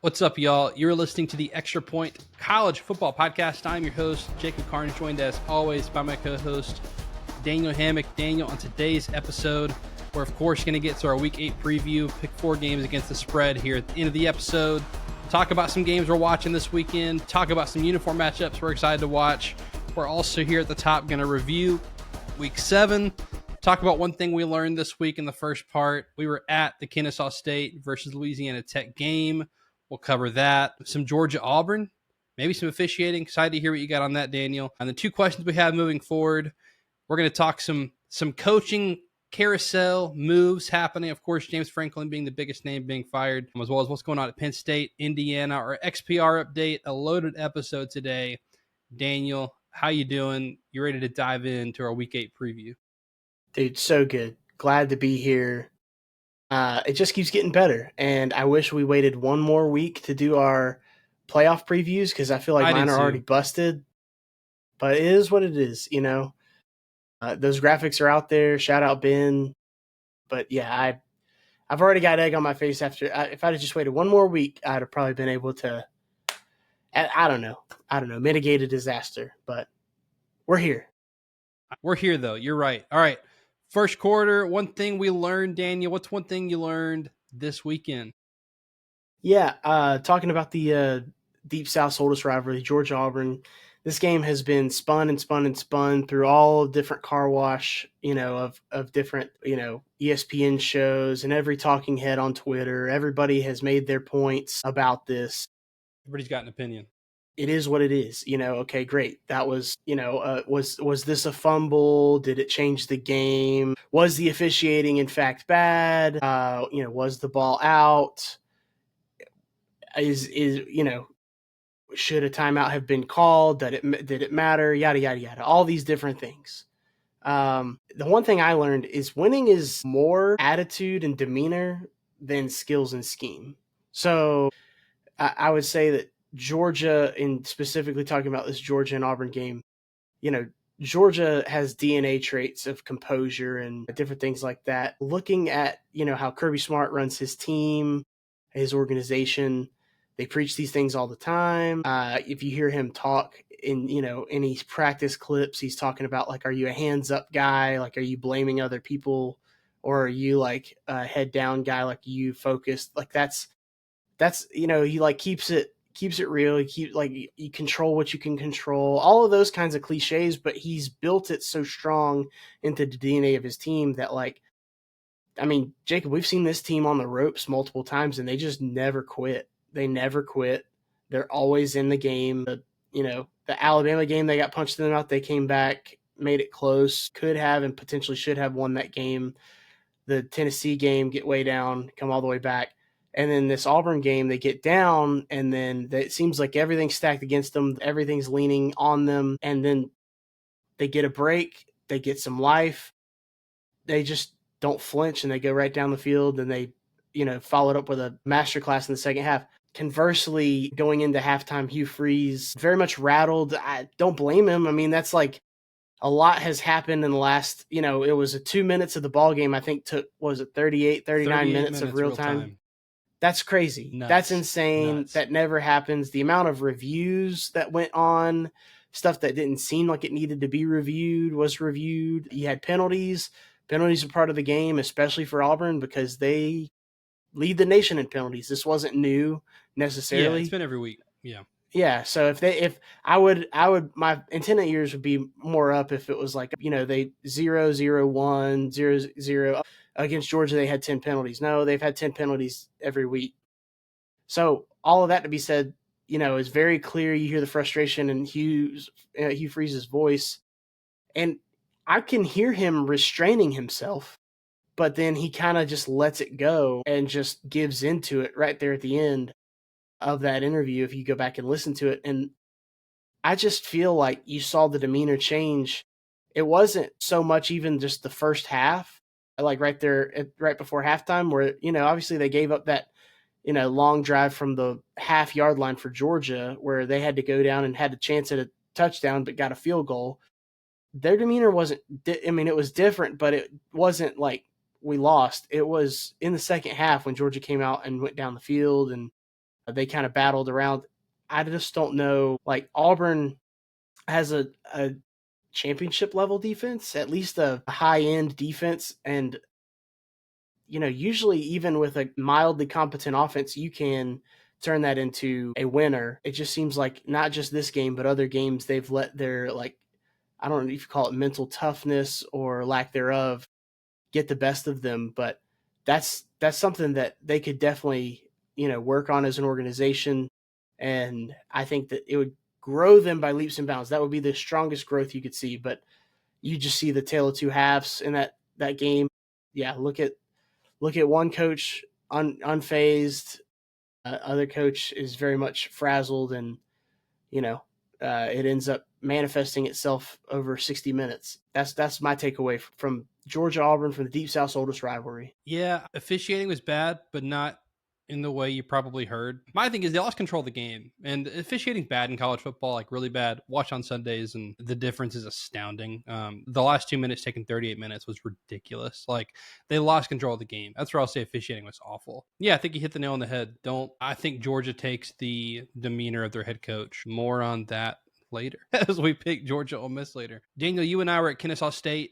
What's up, y'all? You're listening to the Extra Point College Football Podcast. I'm your host, Jacob Carnes, joined as always by my co-host, Daniel Hammock. Daniel, on today's episode, we're of course going to get to our Week 8 preview, pick 4 games against the spread here at the end of the episode, talk about some games we're watching this weekend, talk about some uniform matchups we're excited to watch. We're also here at the top going to review Week 7, talk about one thing we learned this week in the first part. We were at the Kennesaw State versus Louisiana Tech game. We'll cover that. Some Georgia-Auburn, maybe some officiating. Excited to hear what you got on that, Daniel. And the 2 questions we have moving forward, we're going to talk some coaching carousel moves happening. Of course, James Franklin being the biggest name being fired, as well as what's going on at Penn State, Indiana, our XPR update, a loaded episode today. Daniel, how you doing? You ready to dive into our Week 8 preview? Dude, so good. Glad to be here. It just keeps getting better, and I wish we waited one more week to do our playoff previews because I feel like mine are already busted. But it is what it is, you know. Those graphics are out there. Shout out Ben. But yeah, I've already got egg on my face after. If I'd have just waited one more week, I'd have probably been able to. I don't know, mitigate a disaster. But we're here. We're here though. You're right. All right. First quarter, one thing we learned, Daniel. What's one thing you learned this weekend? Yeah, talking about the Deep South's oldest rivalry, Georgia-Auburn. This game has been spun and spun and spun through all different car wash, of different, ESPN shows and every talking head on Twitter. Everybody has made their points about this. Everybody's got an opinion. It is what it is, okay, great. That was, was this a fumble? Did it change the game? Was the officiating in fact bad? Was the ball out? Should a timeout have been called? Did it matter? Yada, yada, yada. All these different things. The one thing I learned is winning is more attitude and demeanor than skills and scheme. So I would say that Georgia, and specifically talking about this Georgia and Auburn game, Georgia has DNA traits of composure and different things like that. Looking at, how Kirby Smart runs his team, his organization, they preach these things all the time. If you hear him talk in his practice clips, he's talking about, like, are you a hands up guy? Like, are you blaming other people? Or are you like a head down guy? Like, you focused? Like, that's, he like keeps it real. You control what you can control, all of those kinds of cliches, but he's built it so strong into the DNA of his team that, like, I mean, Jacob, we've seen this team on the ropes multiple times and they just never quit. They never quit. They're always in the game. The Alabama game, they got punched in the mouth. They came back, made it close, could have and potentially should have won that game. The Tennessee game, get way down, come all the way back. And then this Auburn game, they get down, and then it seems like everything's stacked against them. Everything's leaning on them. And then they get a break. They get some life. They just don't flinch, and they go right down the field, and they, followed up with a masterclass in the second half. Conversely, going into halftime, Hugh Freeze, very much rattled. I don't blame him. I mean, that's like a lot has happened in the last, it was a 2 minutes of the ball game. I think took, 39 minutes of real time. That's crazy. Nuts. That's insane. Nuts. That never happens. The amount of reviews that went on, stuff that didn't seem like it needed to be reviewed was reviewed. You had penalties. Penalties are part of the game, especially for Auburn, because they lead the nation in penalties. This wasn't new necessarily. Yeah, it's been every week. Yeah. Yeah. So if I would, my antenna ears would be more up if it was like, they 0-0-1, 0-0 against Georgia. They had 10 penalties. No, they've had 10 penalties every week. So all of that to be said, is very clear. You hear the frustration in Hugh Freeze's voice, and I can hear him restraining himself, but then he kind of just lets it go and just gives into it right there at the end of that interview, if you go back and listen to it. And I just feel like you saw the demeanor change. It wasn't so much even just the first half, like right there, right before halftime, where, obviously they gave up that, long drive from the half-yard line for Georgia, where they had to go down and had a chance at a touchdown but got a field goal. Their demeanor wasn't it was different, but it wasn't like we lost. It was in the second half when Georgia came out and went down the field and They kind of battled around. I just don't know. Like Auburn has a championship level defense, at least a high end defense. And, usually even with a mildly competent offense, you can turn that into a winner. It just seems like not just this game, but other games they've let their, I don't know if you call it mental toughness or lack thereof, get the best of them. But that's something that they could definitely, work on as an organization. And I think that it would grow them by leaps and bounds. That would be the strongest growth you could see. But you just see the tale of two halves in that game. Yeah, look at one coach unfazed, other coach is very much frazzled, and it ends up manifesting itself over 60 minutes. That's my takeaway from Georgia Auburn, from the Deep South's oldest rivalry. Yeah, officiating was bad, but not in the way you probably heard. My thing is they lost control of the game, and officiating bad in college football, like really bad. Watch on Sundays, and the difference is astounding. The last 2 minutes taking 38 minutes was ridiculous. Like they lost control of the game. That's where I'll say officiating was awful. Yeah, I think you hit the nail on the head. I think Georgia takes the demeanor of their head coach. More on that later as we pick Georgia-Ole Miss later. Daniel, you and I were at Kennesaw State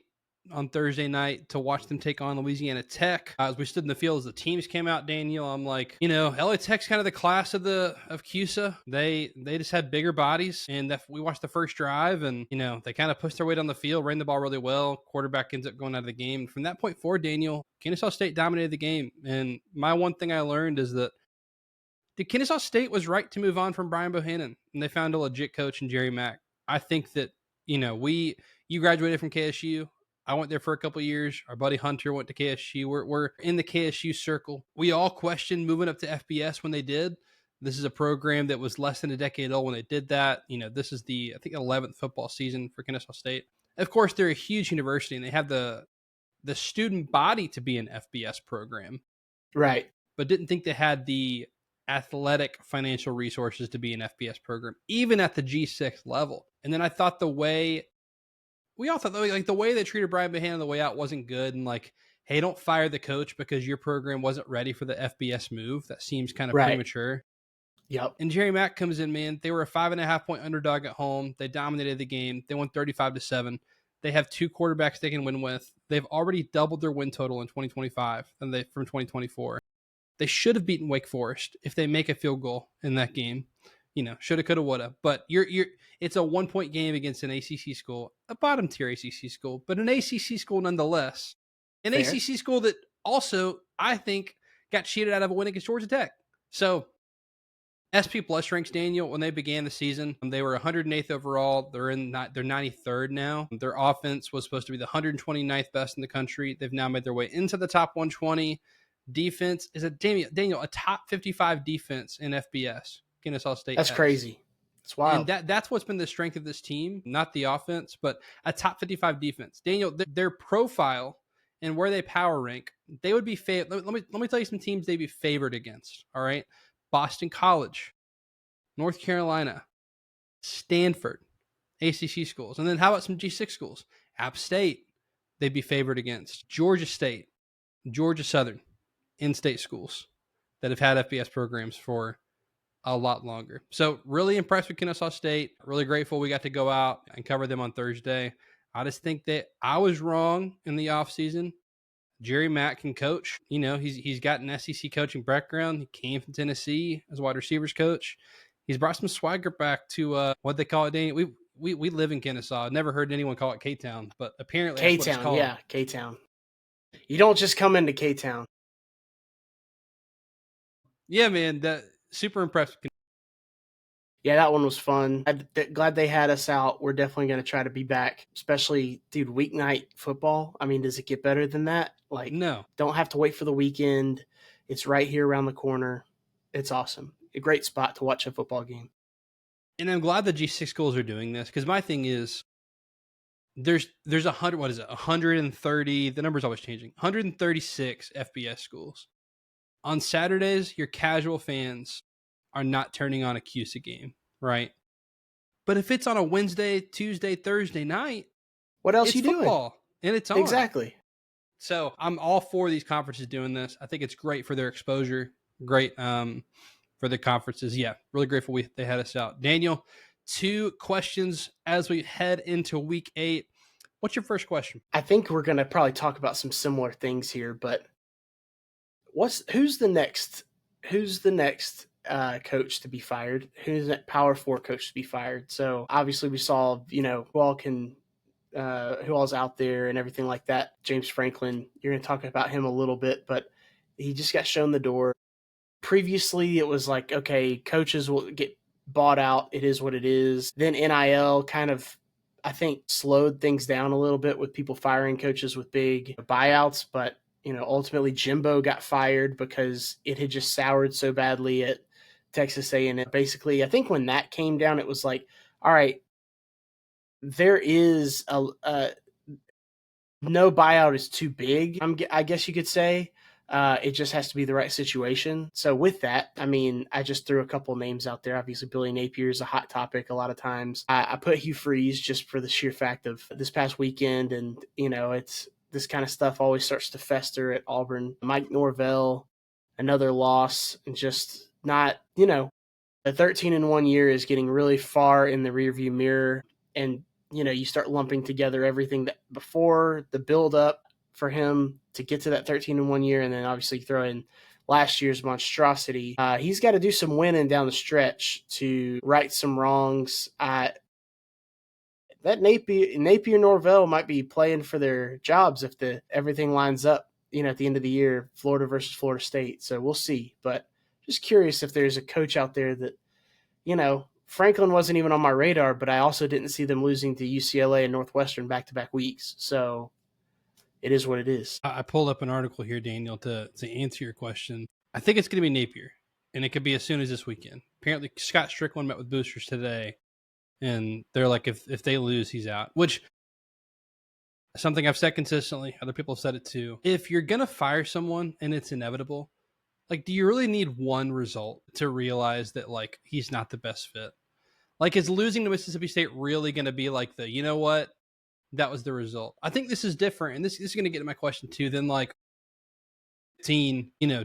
on Thursday night to watch them take on Louisiana Tech. As we stood in the field, as the teams came out, Daniel, I'm like, LA Tech's kind of the class of CUSA. They just had bigger bodies, and we watched the first drive, and they kind of pushed their weight on the field, ran the ball really well. Quarterback ends up going out of the game. From that point forward, Daniel, Kennesaw State dominated the game. And my one thing I learned is that the Kennesaw State was right to move on from Brian Bohannon, and they found a legit coach in Jerry Mack. I think that you graduated from KSU. I went there for a couple of years. Our buddy Hunter went to KSU. We're in the KSU circle. We all questioned moving up to FBS when they did. This is a program that was less than a decade old when they did that. This is the, I think, 11th football season for Kennesaw State. Of course, they're a huge university, and they have the student body to be an FBS program. Right. But didn't think they had the athletic financial resources to be an FBS program, even at the G6 level. And then I thought the way they treated Brian Bohannon on the way out wasn't good. And hey, don't fire the coach because your program wasn't ready for the FBS move. That seems kind of premature. Yep. And Jerry Mack comes in, man. They were a 5.5 point underdog at home. They dominated the game. They won 35-7. They have two quarterbacks they can win with. They've already doubled their win total in 2025 from 2024. They should have beaten Wake Forest if they make a field goal in that game. Shoulda, coulda, woulda. But it's a 1 point game against an ACC school, a bottom tier ACC school, but an ACC school nonetheless. An Fair. ACC school that also, I think, got cheated out of a win against Georgia Tech. So SP Plus ranks, Daniel, when they began the season, they were 108th overall. They're 93rd now. Their offense was supposed to be the 129th best in the country. They've now made their way into the top 120. Defense is a top 55 defense in FBS. Kennesaw State. That's crazy. It's wild. And that's what's been the strength of this team, not the offense, but a top 55 defense. Daniel, their profile and where they power rank, they would be favored. Let me tell you some teams they'd be favored against. All right, Boston College, North Carolina, Stanford, ACC schools, and then how about some G6 schools? App State, they'd be favored against. Georgia State, Georgia Southern, in-state schools that have had FBS programs for a lot longer. So really impressed with Kennesaw State. Really grateful we got to go out and cover them on Thursday. I just think that I was wrong in the offseason. Jerry Mack can coach. He's got an SEC coaching background. He came from Tennessee as a wide receivers coach. He's brought some swagger back to what they call it, Daniel. We live in Kennesaw. I've never heard anyone call it K-Town, but apparently that's what it's called. Yeah, K-Town. You don't just come into K-Town. Yeah, man. Super impressed. Yeah, that one was fun. Glad they had us out. We're definitely going to try to be back, especially, dude, weeknight football. I mean, does it get better than that? No. Don't have to wait for the weekend. It's right here around the corner. It's awesome. A great spot to watch a football game. And I'm glad the G6 schools are doing this because my thing is there's 100, what is it? 130, the number's always changing. 136 FBS schools. On Saturdays, your casual fans are not turning on a CUSA game, right? But if it's on a Wednesday, Tuesday, Thursday night, what else it's you doing? Football, and it's on. Exactly. So I'm all for these conferences doing this. I think it's great for their exposure. Great for the conferences. Yeah, really grateful they had us out. Daniel, 2 questions as we head into week 8. What's your first question? I think we're going to probably talk about some similar things here, but who's the next coach to be fired? Who's that Power 4 coach to be fired? So obviously we saw, who all's out there and everything like that. James Franklin, you're going to talk about him a little bit, but he just got shown the door. Previously, it was like, okay, coaches will get bought out. It is what it is. Then NIL kind of, I think, slowed things down a little bit with people firing coaches with big buyouts. But, ultimately Jimbo got fired because it had just soured so badly at Texas A&M. Basically, I think when that came down, it was like, all right, there is no buyout is too big, I guess you could say. It just has to be the right situation. So with that, I just threw a couple names out there. Obviously, Billy Napier is a hot topic a lot of times. I put Hugh Freeze just for the sheer fact of this past weekend. And, it's this kind of stuff always starts to fester at Auburn. Mike Norvell, another loss, and just not, a 13-1 year is getting really far in the rearview mirror. And, you start lumping together everything that before the build up for him to get to that 13-1 year, and then obviously throw in last year's monstrosity. He's got to do some winning down the stretch to right some wrongs. That Napier Norvell might be playing for their jobs if everything lines up, at the end of the year, Florida versus Florida State. So we'll see. But just curious if there's a coach out there that, Franklin wasn't even on my radar, but I also didn't see them losing to UCLA and Northwestern back-to-back weeks. So it is what it is. I pulled up an article here, Daniel, to answer your question. I think it's going to be Napier, and it could be as soon as this weekend. Apparently, Scott Strickland met with boosters today, and they're like, if they lose, he's out, which something I've said consistently. Other people have said it too. If you're going to fire someone and it's inevitable, do you really need one result to realize that, he's not the best fit? Is losing to Mississippi State really going to be you know what? That was the result. I think this is different, and this is going to get to my question too. Then,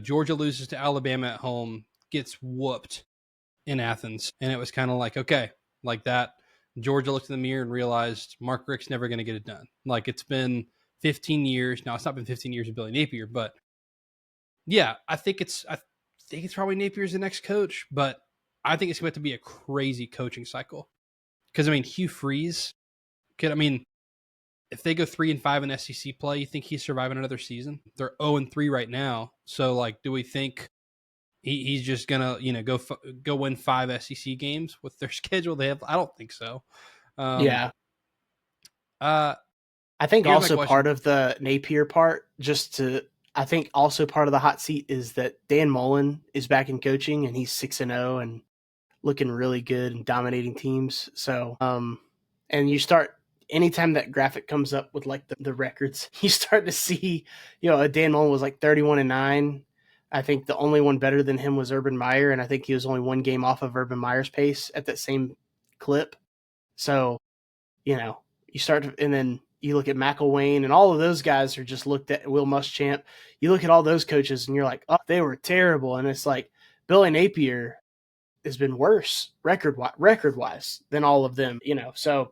Georgia loses to Alabama at home, gets whooped in Athens, and it was kind of okay, that. Georgia looked in the mirror and realized Mark Richt's never going to get it done. It's been 15 years now. It's not been 15 years of Billy Napier, but yeah, I think it's probably Napier's the next coach, but I think it's going to be a crazy coaching cycle because Hugh Freeze could. If they go 3-5 in SEC play, you think he's surviving another season? They're 0-3 right now. So, do we think he's just gonna, go win 5 SEC games with their schedule they have? I don't think so. Yeah. I think also part of the Napier part, I think also part of the hot seat is that Dan Mullen is back in coaching and he's 6-0 and looking really good and dominating teams. So, and you start. Anytime that graphic comes up with the records, you start to see, Dan Mullen was 31-9. I think the only one better than him was Urban Meyer, and I think he was only 1 game off of Urban Meyer's pace at that same clip. So, you start to, and then you look at McElwain, and all of those guys are just looked at. Will Muschamp, you look at all those coaches, and you're like, oh, they were terrible. And it's Billy Napier has been worse record-wise than all of them, so.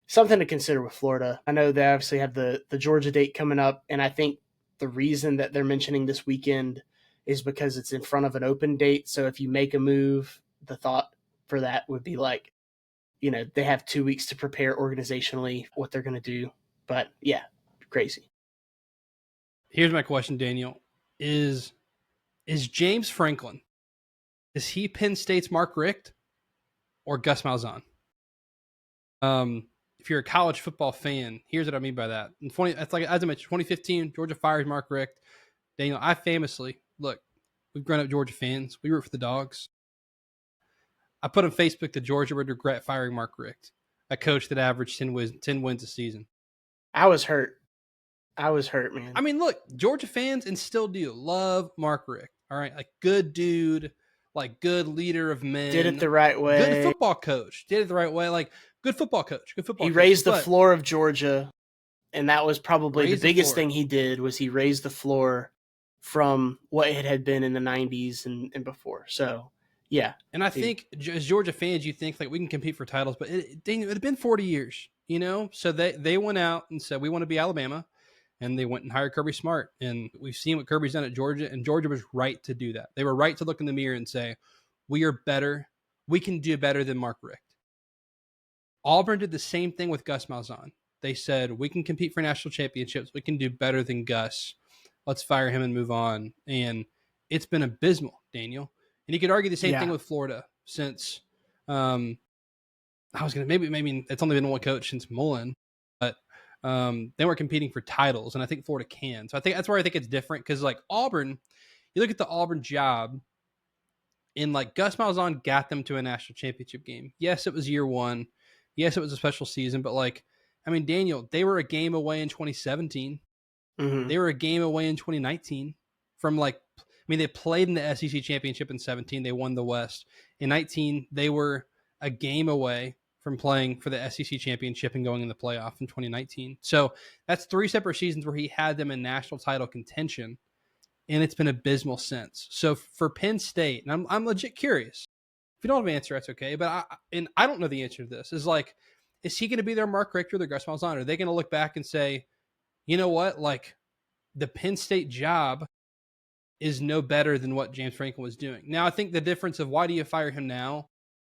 Something to consider with Florida. I know they obviously have the Georgia date coming up, and I think the reason that they're mentioning this weekend is because it's in front of an open date. So if you make a move, the thought for that would be they have 2 weeks to prepare organizationally what they're going to do. But yeah, crazy. Here's my question, Daniel. Is James Franklin, is he Penn State's Mark Richt or Gus Malzahn? If you're a college football fan, here's what I mean by that. As I mentioned, 2015, Georgia fires Mark Richt. Daniel, I famously, we've grown up Georgia fans. We root for the Dogs. I put on Facebook that Georgia would regret firing Mark Richt, a coach that averaged 10 wins a season. I was hurt, man. Georgia fans, and still do, love Mark Richt. All right, good dude, good leader of men. Did it the right way. Good football coach. Did it the right way. Good football coach. He raised the floor of Georgia, and that was probably the biggest thing he did was he raised the floor from what it had been in the 90s and before. So, Yeah. And I think as Georgia fans, you think like we can compete for titles, but it had been 40 years, you know? So they went out and said, we want to be Alabama. And they went and hired Kirby Smart. And we've seen what Kirby's done at Georgia. And Georgia was right to do that. They were right to look in the mirror and say, we are better. We can do better than Mark Richt. Auburn did the same thing with Gus Malzahn. They said, we can compete for national championships. We can do better than Gus. Let's fire him and move on. And it's been abysmal, Daniel. And you could argue the same thing with Florida since I was going to maybe it's only been one coach since Mullen, but they weren't competing for titles. And I think Florida can. So I think that's where I think it's different because like Auburn, you look at the Auburn job and like Gus Malzahn got them to a national championship game. Yes, it was year one. Yes, it was a special season, but like, I mean, Daniel, they were a game away in 2017. Mm-hmm. They were a game away in 2019 from like, I mean, they played in the SEC championship in 17. They won the West. In 19, they were a game away from playing for the SEC championship and going in the playoff in 2019. So that's 3 separate seasons where he had them in national title contention, and it's been abysmal since. So for Penn State, and I'm legit curious. If you don't have an answer, that's okay. But I don't know the answer to this. Is he going to be their Mark Richt or their Gus Malzahn? Are they going to look back and say, you know what, like the Penn State job is no better than what James Franklin was doing? Now, I think the difference of why do you fire him now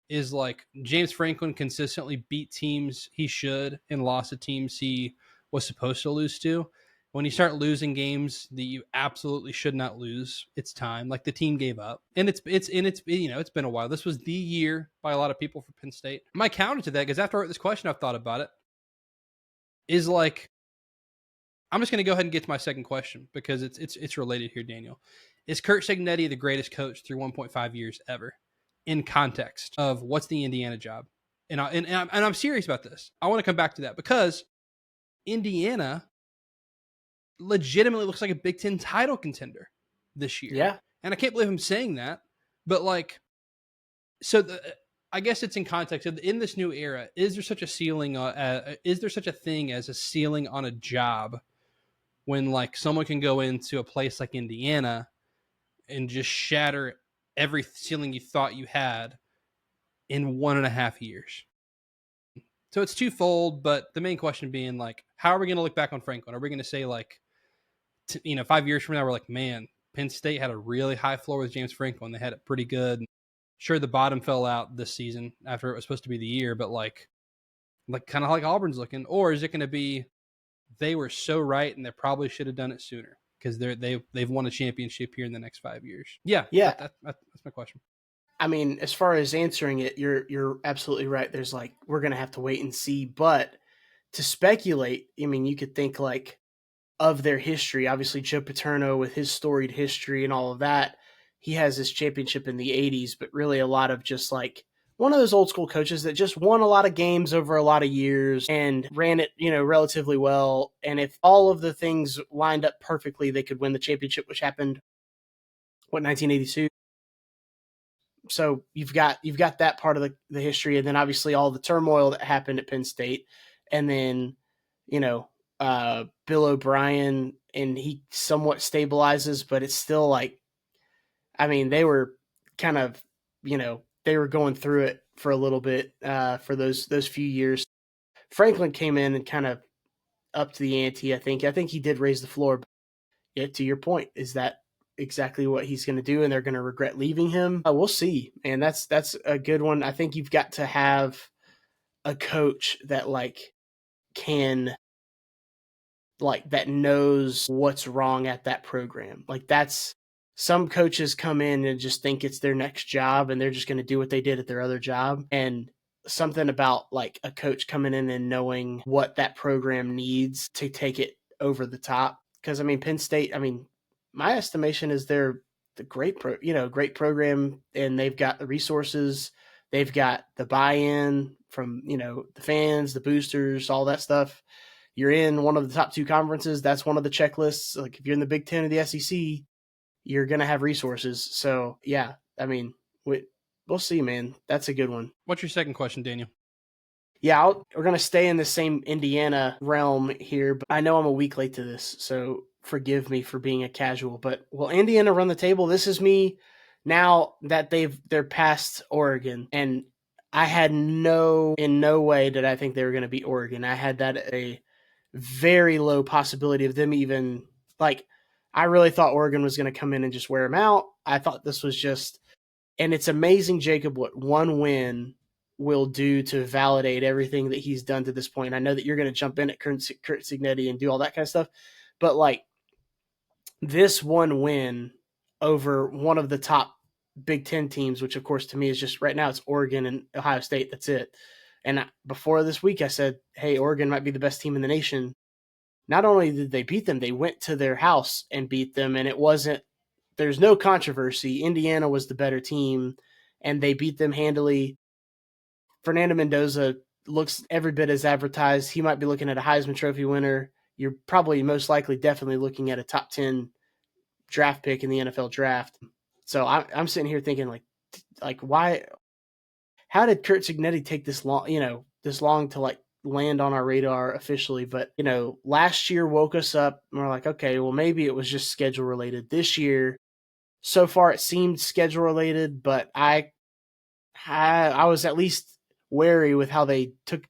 is like James Franklin consistently beat teams he should and lost to teams he was supposed to lose to. When you start losing games that you absolutely should not lose, it's time. Like the team gave up, and it's been a while. This was the year by a lot of people for Penn State. My counter to that, because after I wrote this question, I've thought about it, is like I'm just going to go ahead and get to my second question because it's related here, Daniel. Is Curt Cignetti the greatest coach through 1.5 years ever? In context of what's the Indiana job, and I'm serious about this. I want to come back to that because Indiana legitimately looks like a Big Ten title contender this year. Yeah. And I can't believe I'm saying that, but like, so I guess it's in context of in this new era, is there such a ceiling? Is there such a thing as a ceiling on a job when like someone can go into a place like Indiana and just shatter every ceiling you thought you had in 1.5 years? So it's twofold, but the main question being like, how are we going to look back on Franklin? Are we going to say like, 5 years from now, we're like, man, Penn State had a really high floor with James Franklin. They had it pretty good. Sure, the bottom fell out this season after it was supposed to be the year, but like kind of like Auburn's looking. Or is it going to be they were so right and they probably should have done it sooner because they've won a championship here in the next 5 years? Yeah. That's my question. I mean, as far as answering it, you're absolutely right. There's like, we're going to have to wait and see. But to speculate, I mean, you could think like of their history. Obviously, Joe Paterno with his storied history and all of that, he has this championship in the 80s, but really a lot of just like one of those old school coaches that just won a lot of games over a lot of years and ran it, relatively well. And if all of the things lined up perfectly, they could win the championship, which happened, 1982. So you've got that part of the history, and then obviously all the turmoil that happened at Penn State, and then Bill O'Brien, and he somewhat stabilizes, but it's still like, I mean, they were kind of, they were going through it for a little bit for those few years. Franklin came in and kind of upped the ante. I think he did raise the floor. But yeah, to your point, is that exactly what he's going to do, and they're going to regret leaving him? We'll see, man. That's a good one. I think you've got to have a coach that that knows what's wrong at that program. Like that's, some coaches come in and just think it's their next job and they're just going to do what they did at their other job. And something about like a coach coming in and knowing what that program needs to take it over the top. Because I mean, Penn State, I mean, my estimation is they're the great program, and they've got the resources, they've got the buy-in from, the fans, the boosters, all that stuff. You're in one of the top 2 conferences. That's one of the checklists. Like if you're in the Big Ten or the SEC, you're going to have resources. So yeah, I mean, we'll see, man. That's a good one. What's your second question, Daniel? Yeah, we're going to stay in the same Indiana realm here, but I know I'm a week late to this, so forgive me for being a casual, but will Indiana run the table? This is me now that they're past Oregon, and I had in no way did I think they were going to beat Oregon. I had that a very low possibility of them even, like, I really thought Oregon was going to come in and just wear them out. I thought this was just, and it's amazing, Jacob, what one win will do to validate everything that he's done to this point. I know that you're going to jump in at Kurt Cignetti and do all that kind of stuff, but like this one win over one of the top Big Ten teams, which of course to me is just right now it's Oregon and Ohio State. That's it. And before this week, I said, hey, Oregon might be the best team in the nation. Not only did they beat them, they went to their house and beat them. And there's no controversy. Indiana was the better team and they beat them handily. Fernando Mendoza looks every bit as advertised. He might be looking at a Heisman Trophy winner. You're probably most likely definitely looking at a top 10 draft pick in the NFL draft. So I'm sitting here thinking like why, how did Curt Cignetti take this long to like land on our radar officially? But, last year woke us up and we're like, okay, well, maybe it was just schedule related. This year, so far it seemed schedule related, but I was at least wary with how they took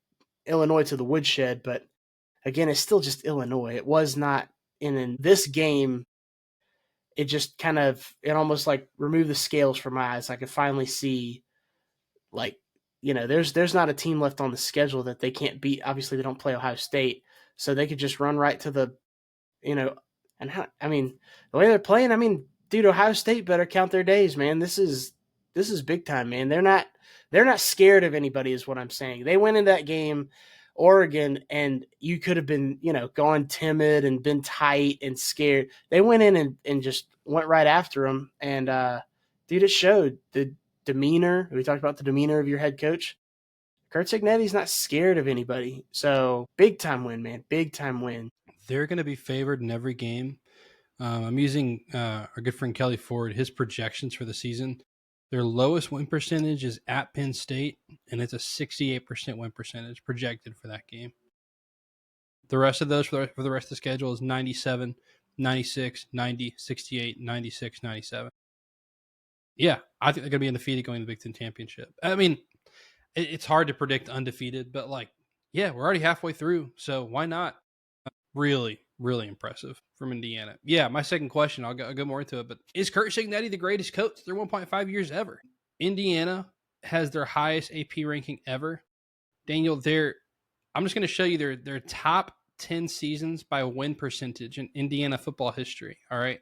Illinois to the woodshed. But again, it's still just Illinois. It was not in this game. It just it almost like removed the scales from my eyes. I could finally see, like, there's not a team left on the schedule that they can't beat. Obviously, they don't play Ohio State, so they could just run right to the, and the way they're playing, dude, Ohio State better count their days, man. This is big time, man. They're not scared of anybody, is what I'm saying. They went in that game, Oregon, and you could have been, gone timid and been tight and scared. They went in and just went right after them. And, dude, it showed the demeanor. We talked about the demeanor of your head coach. Curt Cignetti's not scared of anybody. So big time win, man. Big time win. They're going to be favored in every game. I'm using our good friend Kelly Ford, his projections for the season. Their lowest win percentage is at Penn State, and it's a 68% win percentage projected for that game. The rest of those for the rest of the schedule is 97, 96, 90, 68, 96, 97. Yeah, I think they're going to be undefeated going to the Big Ten Championship. It's hard to predict undefeated, but we're already halfway through, so why not? Really, really impressive from Indiana. Yeah, my second question, I'll go more into it, but is Curt Cignetti the greatest coach through 1.5 years ever? Indiana has their highest AP ranking ever. Daniel, I'm just going to show you their top 10 seasons by win percentage in Indiana football history, all right?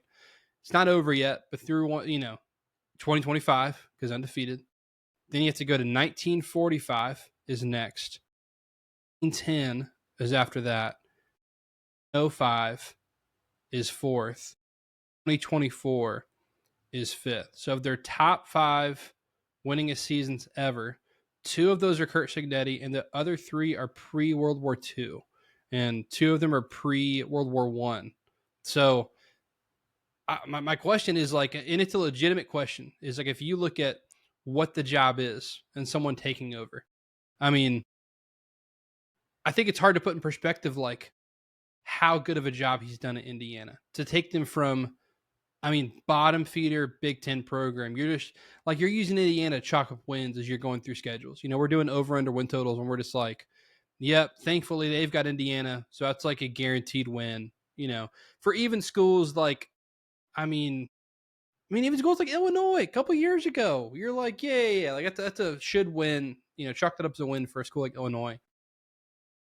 It's not over yet, but through 2025, because undefeated. Then you have to go to 1945 is next. 1910 is after that. 05 is fourth. 2024 is fifth. So of their top 5 winningest seasons ever, 2 of those are Curt Cignetti, and the other 3 are pre-World War II. And 2 of them are pre-World War I. So my question is and it's a legitimate question, is if you look at what the job is and someone taking over, I think it's hard to put in perspective how good of a job he's done at Indiana to take them from, bottom feeder Big Ten program. You're just you're using Indiana to chalk up wins as you're going through schedules. We're doing over under win totals and we're just yep, thankfully they've got Indiana, so that's a guaranteed win. For even schools even schools like Illinois a couple years ago, you're yeah, that's a should win. Chalk that up as a win for a school like Illinois.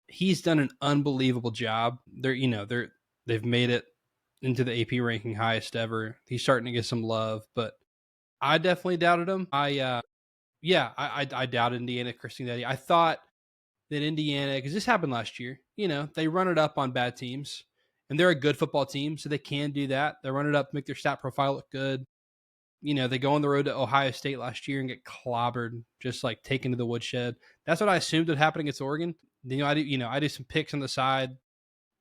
He's done an unbelievable job. They've made it into the AP ranking highest ever. He's starting to get some love, but I definitely doubted him. I doubted Indiana, Curt Cignetti. I thought that Indiana, because this happened last year, they run it up on bad teams, and they're a good football team, so they can do that. They run it up, make their stat profile look good. They go on the road to Ohio State last year and get clobbered, just taken to the woodshed. That's what I assumed would happen against Oregon. I do some picks on the side,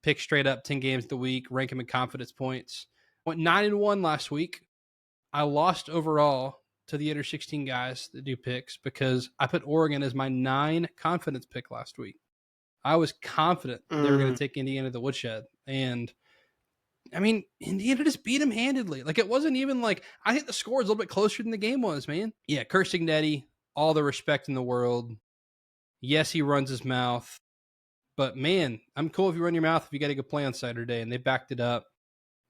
pick straight up 10 games of the week, rank them in confidence points. Went 9-1 last week. I lost overall to the under 16 guys that do picks because I put Oregon as my 9 confidence pick last week. I was confident they were going to take Indiana to the woodshed, and I mean, Indiana just beat him handedly. Like, it wasn't even like, I think the score was a little bit closer than the game was, man. Yeah, Curt Cignetti, all the respect in the world. Yes, he runs his mouth. But, man, I'm cool if you run your mouth if you got a good play on Saturday, and they backed it up.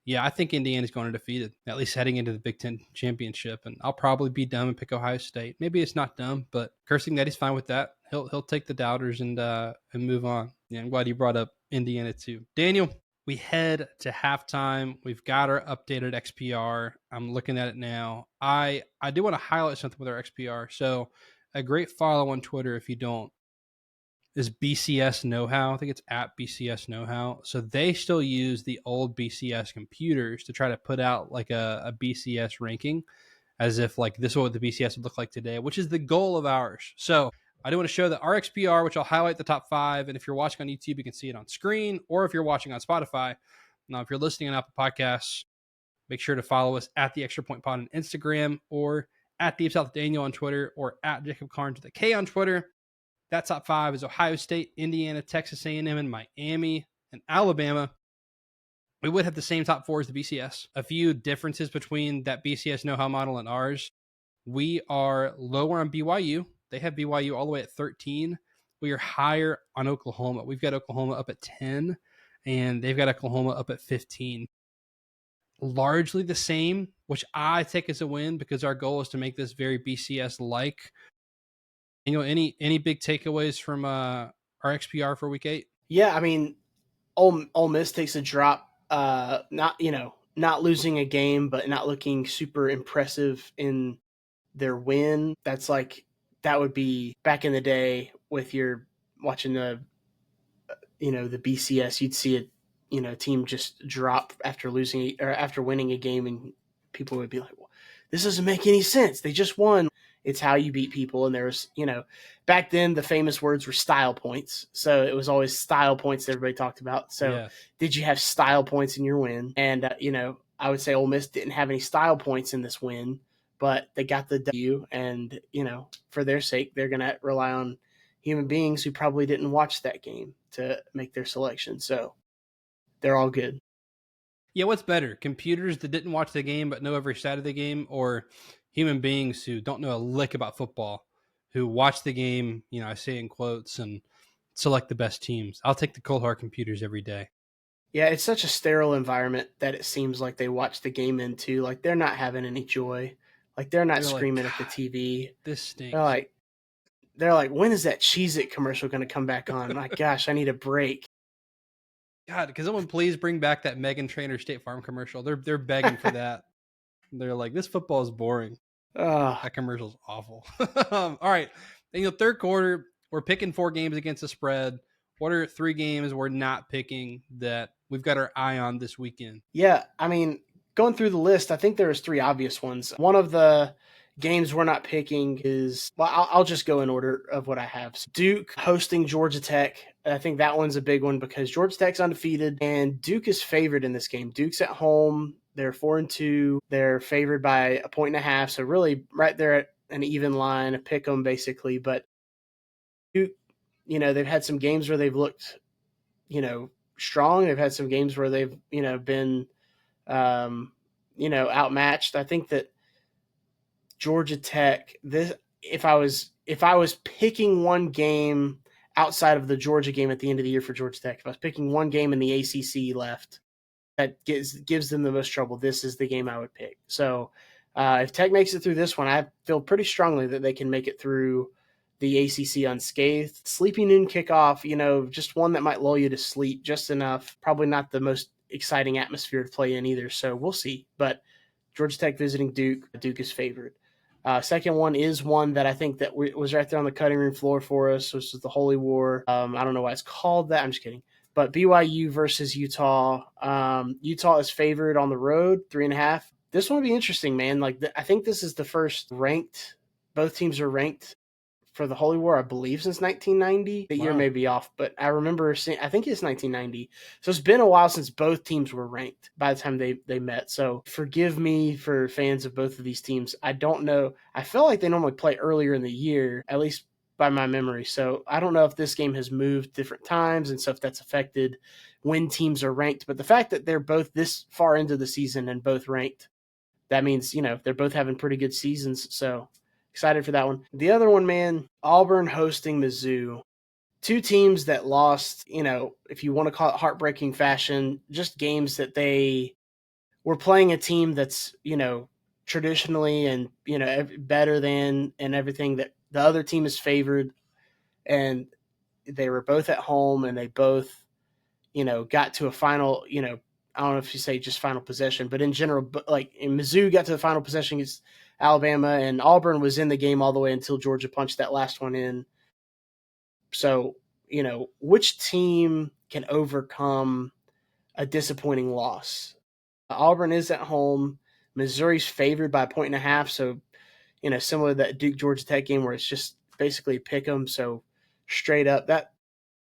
Yeah, I think Indiana's going undefeated, at least heading into the Big Ten championship. And I'll probably be dumb and pick Ohio State. Maybe it's not dumb, but Curt Cignetti's fine with that. He'll take the doubters and move on. Yeah, I'm glad you brought up Indiana too. Daniel, we head to halftime. We've got our updated XPR. I'm looking at it now. I do want to highlight something with our XPR. So a great follow on Twitter if you don't is BCS Know-How. I think it's at BCS Know-How. So they still use the old BCS computers to try to put out like a BCS ranking as if like this is what the BCS would look like today, which is the goal of ours. So I do want to show the RXPR, which I'll highlight the top 5. And if you're watching on YouTube, you can see it on screen, or if you're watching on Spotify. Now, if you're listening on Apple Podcasts, make sure to follow us at the Extra Point Pod on Instagram, or at Deep South Daniel on Twitter, or at Jacob Carnes with a K on Twitter. That top 5 is Ohio State, Indiana, Texas A&M, and Miami, and Alabama. We would have the same top 4 as the BCS. A few differences between that BCS know-how model and ours. We are lower on BYU. They have BYU all the way at 13. We are higher on Oklahoma. We've got Oklahoma up at 10, and they've got Oklahoma up at 15. Largely the same, which I take as a win because our goal is to make this very BCS-like. Any big takeaways from our XPR for week 8? Yeah, I mean, Ole Miss takes a drop. Not losing a game, but not looking super impressive in their win. That would be back in the day with your watching the BCS. You'd see a team just drop after losing or after winning a game, and people would be like, well, "This doesn't make any sense. They just won." It's how you beat people. And there's, back then the famous words were style points. So it was always style points that everybody talked about. So yeah. Did you have style points in your win? And, I would say Ole Miss didn't have any style points in this win, but they got the W. And, for their sake, they're going to rely on human beings who probably didn't watch that game to make their selection. So they're all good. Yeah, what's better? Computers that didn't watch the game but know every side of the game, or human beings who don't know a lick about football, who watch the game, I say in quotes, and select the best teams? I'll take the cold hard computers every day. Yeah, it's such a sterile environment that it seems like they watch the game into. Like, they're not having any joy. Like, they're not screaming at the TV. This stinks. They're like, when is that Cheez-It commercial going to come back on? My gosh, I need a break. God, can someone please bring back that Megan Trainor State Farm commercial? They're begging for that. They're like, this football is boring. That commercial's awful. All right. Third quarter, we're picking 4 games against the spread. What are 3 games we're not picking that we've got our eye on this weekend? Yeah, I mean, going through the list, I think there's 3 obvious ones. One of the games we're not picking is, I'll just go in order of what I have. So Duke hosting Georgia Tech. I think that one's a big one because Georgia Tech's undefeated and Duke is favored in this game. Duke's at home. They're 4-2. They're favored by 1.5. So really right there at an even line, a pick 'em basically. But Duke, they've had some games where they've looked, strong. They've had some games where they've, been, outmatched. I think that Georgia Tech, if I was picking one game outside of the Georgia game at the end of the year for Georgia Tech, if I was picking one game in the ACC left that gives them the most trouble, this is the game I would pick. So if Tech makes it through this one, I feel pretty strongly that they can make it through the ACC unscathed. Sleepy noon kickoff, just one that might lull you to sleep just enough. Probably not the most exciting atmosphere to play in either, so we'll see. But Georgia Tech visiting Duke. Duke is favored. Second one is one that I think that was right there on the cutting room floor for us, which is the Holy War. I don't know why it's called that. I'm just kidding. But BYU versus Utah. Utah is favored on the road, 3.5. This one would be interesting, man. I think this is the first ranked. Both teams are ranked for the Holy War, I believe, since 1990. The year may be off, but I remember seeing, I think it's 1990. So it's been a while since both teams were ranked by the time they met. So forgive me for fans of both of these teams. I don't know. I feel like they normally play earlier in the year, at least by my memory. So I don't know if this game has moved different times and so if that's affected when teams are ranked. But the fact that they're both this far into the season and both ranked, that means, they're both having pretty good seasons. So excited for that one. The other one, man, Auburn hosting Mizzou. Two teams that lost, if you want to call it heartbreaking fashion, just games that they were playing a team that's, traditionally and, better than and everything, that the other team is favored, and they were both at home and they both, got to a final, I don't know if you say just final possession, but in general, like in Mizzou got to the final possession against Alabama, and Auburn was in the game all the way until Georgia punched that last one in. So, which team can overcome a disappointing loss? Auburn is at home. Missouri's favored by 1.5. So, similar to that Duke Georgia Tech game where it's just basically pick 'em. So straight up, that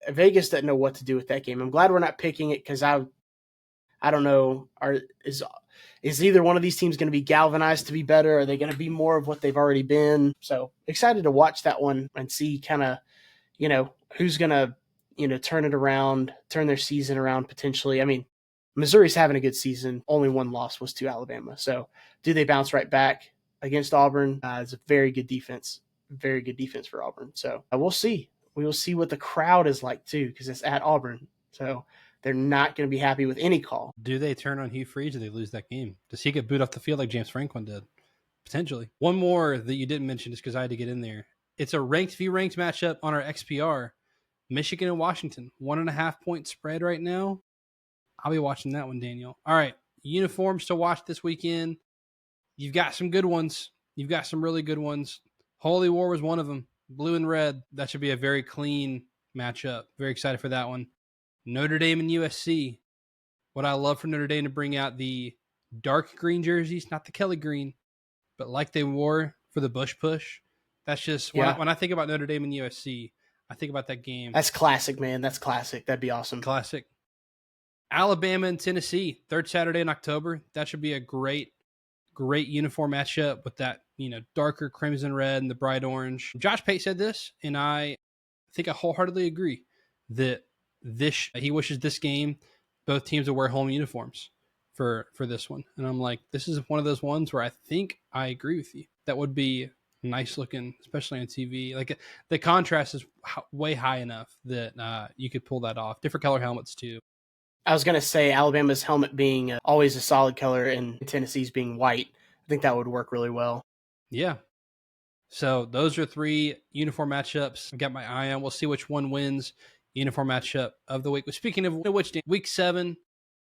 Vegas doesn't know what to do with that game. I'm glad we're not picking it because I don't know. Is either one of these teams going to be galvanized to be better? Are they going to be more of what they've already been? So excited to watch that one and see kind of, who's going to, turn it around, turn their season around potentially. I mean, Missouri's having a good season. Only one loss was to Alabama. So do they bounce right back against Auburn? It's a very good defense. Very good defense for Auburn. So we'll see. We will see what the crowd is like too, because it's at Auburn. So they're not going to be happy with any call. Do they turn on Hugh Freeze or do they lose that game? Does he get booed off the field like James Franklin did? Potentially. One more that you didn't mention just because I had to get in there. It's a ranked v ranked matchup on our XPR. Michigan and Washington. 1.5 point spread right now. I'll be watching that one, Daniel. All right. Uniforms to watch this weekend. You've got some good ones. You've got some really good ones. Holy War was one of them. Blue and red. That should be a very clean matchup. Very excited for that one. Notre Dame and USC. What I love for Notre Dame to bring out the dark green jerseys, not the Kelly green, but like they wore for the Bush Push. That's just, when I think about Notre Dame and USC, I think about that game. That's classic, man. That's classic. That'd be awesome. Classic. Alabama and Tennessee, third Saturday in October. That should be a great uniform matchup with that, darker crimson red and the bright orange. Josh Pate said this, and I think I wholeheartedly agree that he wishes this game both teams will wear home uniforms for this one. And I'm like, this is one of those ones where I think I agree with you. That would be nice looking, especially on TV. Like the contrast is way high enough that you could pull that off. Different color helmets too. I was going to say Alabama's helmet being always a solid color and Tennessee's being white. I think that would work really well. Yeah. So those are 3 uniform matchups. I've got my eye on. We'll see which one wins uniform matchup of the week. But speaking of which, week 7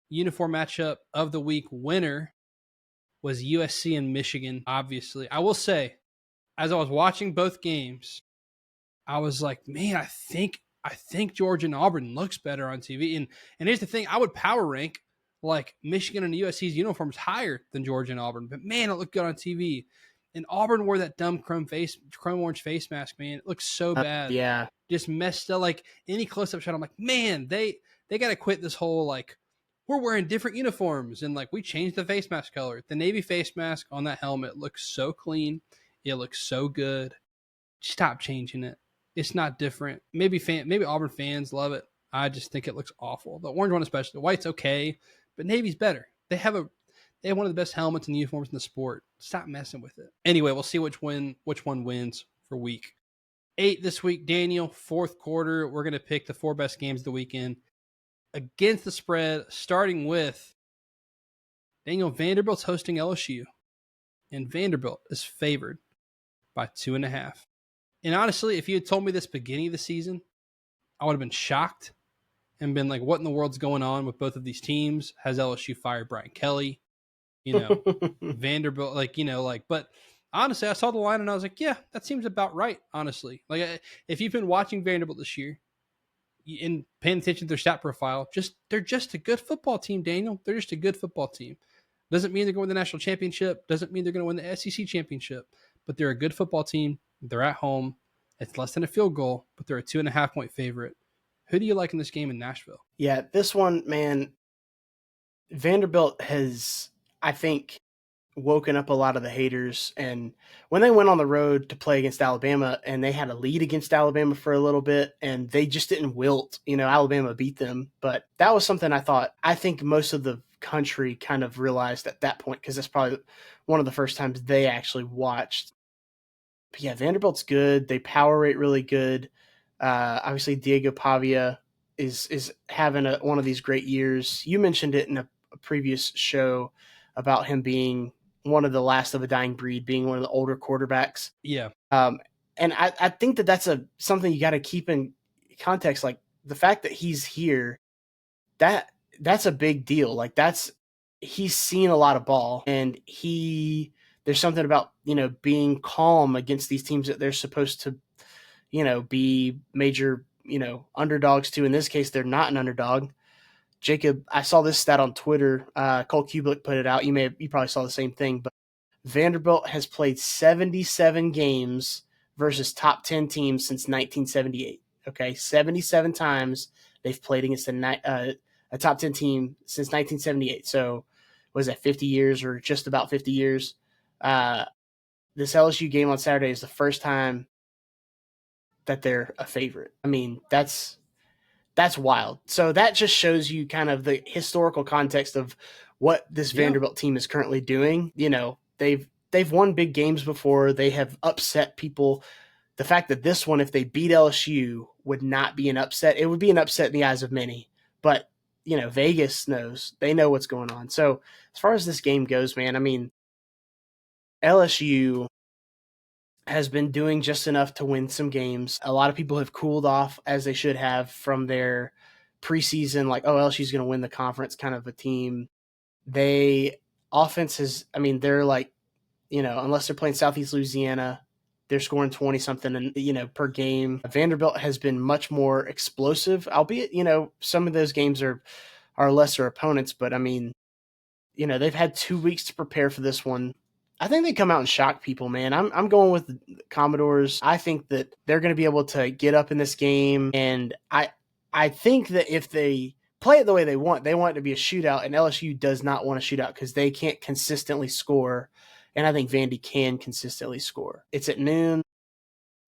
uniform matchup of the week winner was USC and Michigan, obviously. I will say, as I was watching both games, I was like, man, I think Georgia and Auburn looks better on TV. And here's the thing, I would power rank like Michigan and USC's uniforms higher than Georgia and Auburn. But man, it looked good on TV. And Auburn wore that dumb chrome orange face mask, man. It looks so bad. Yeah. Just messed up. Like any close-up shot, I'm like, man, they got to quit this whole like, we're wearing different uniforms. And like, we changed the face mask color. The Navy face mask on that helmet looks so clean. It looks so good. Stop changing it. It's not different. Maybe Auburn fans love it. I just think it looks awful. The orange one especially. The white's okay, but Navy's better. They have one of the best helmets and uniforms in the sport. Stop messing with it. Anyway, we'll see which one wins for week 8 this week. Daniel, fourth quarter, we're going to pick the 4 best games of the weekend against the spread, starting with Daniel. Vanderbilt's hosting LSU, and Vanderbilt is favored by 2.5. And honestly, if you had told me this beginning of the season, I would have been shocked and been like, what in the world's going on with both of these teams? Has LSU fired Brian Kelly? Vanderbilt, but honestly, I saw the line and I was like, yeah, that seems about right, honestly. Like, if you've been watching Vanderbilt this year and paying attention to their stat profile, they're just a good football team, Daniel. They're just a good football team. Doesn't mean they're going to win the national championship. Doesn't mean they're going to win the SEC championship. But they're a good football team. They're at home. It's less than a field goal, but they're a 2.5 point favorite. Who do you like in this game in Nashville? Yeah, this one, man, Vanderbilt has, I think, woken up a lot of the haters. And when they went on the road to play against Alabama and they had a lead against Alabama for a little bit and they just didn't wilt, Alabama beat them. But that was something I think most of the country kind of realized at that point, because that's probably one of the first times they actually watched. But yeah, Vanderbilt's good. They power rate really good. Obviously, Diego Pavia is having one of these great years. You mentioned it in a previous show about him being one of the last of a dying breed, being one of the older quarterbacks. Yeah. And I think that's something you got to keep in context. Like the fact that he's here, that's a big deal. Like he's seen a lot of ball, and there's something about, being calm against these teams that they're supposed to, be major, underdogs to. In this case, they're not an underdog. Jacob, I saw this stat on Twitter. Cole Kublik put it out. You probably saw the same thing, but Vanderbilt has played 77 games versus top 10 teams since 1978. Okay, 77 times they've played against a top 10 team since 1978. So was that 50 years or just about 50 years? This LSU game on Saturday is the first time that they're a favorite. I mean, that's wild. So that just shows you kind of the historical context of what this Vanderbilt team is currently doing. They've won big games before. They have upset people. The fact that this one, if they beat LSU, would not be an upset. It would be an upset in the eyes of many. But, Vegas knows. They know what's going on. So as far as this game goes, man, I mean, LSU has been doing just enough to win some games. A lot of people have cooled off, as they should have, from their preseason, like, LSU's going to win the conference kind of a team. They're like, unless they're playing Southeast Louisiana, they're scoring 20-something per game. Vanderbilt has been much more explosive, albeit, some of those games are lesser opponents. But, I mean, they've had 2 weeks to prepare for this one. I think they come out and shock people, man. I'm going with the Commodores. I think that they're going to be able to get up in this game, and I think that if they play it the way they want it to be a shootout, and LSU does not want a shootout because they can't consistently score, and I think Vandy can consistently score. It's at noon.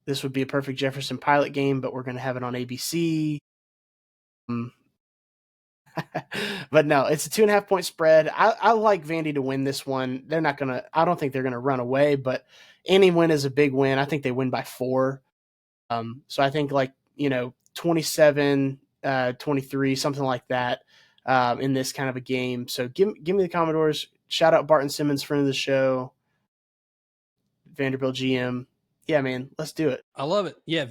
This would be a perfect Jefferson Pilot game, but we're going to have it on ABC. But no, it's a 2.5 point spread. I like Vandy to win this one. I don't think they're going to run away, but any win is a big win. I think they win by 4. So I think 27, 23, something like that, in this kind of a game. So give me the Commodores. Shout out Barton Simmons, friend of the show, Vanderbilt GM. Yeah, man, let's do it. I love it. Yeah,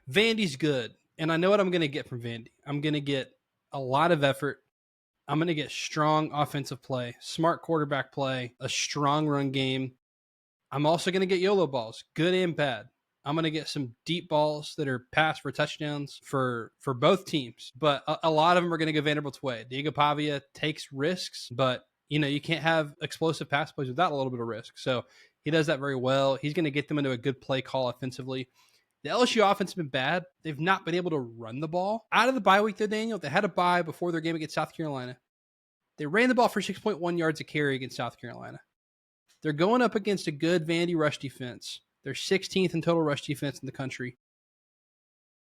Vandy's good. And I know what I'm going to get from Vandy. I'm going to get a lot of effort. I'm going to get strong offensive play, smart quarterback play, a strong run game. I'm also going to get YOLO balls, good and bad. I'm going to get some deep balls that are passed for touchdowns for both teams. But a lot of them are going to go Vanderbilt's way. Diego Pavia takes risks, but you can't have explosive pass plays without a little bit of risk. So he does that very well. He's going to get them into a good play call offensively. The LSU offense has been bad. They've not been able to run the ball. Out of the bye week, though, Daniel, they had a bye before their game against South Carolina. They ran the ball for 6.1 yards a carry against South Carolina. They're going up against a good Vandy rush defense. They're 16th in total rush defense in the country.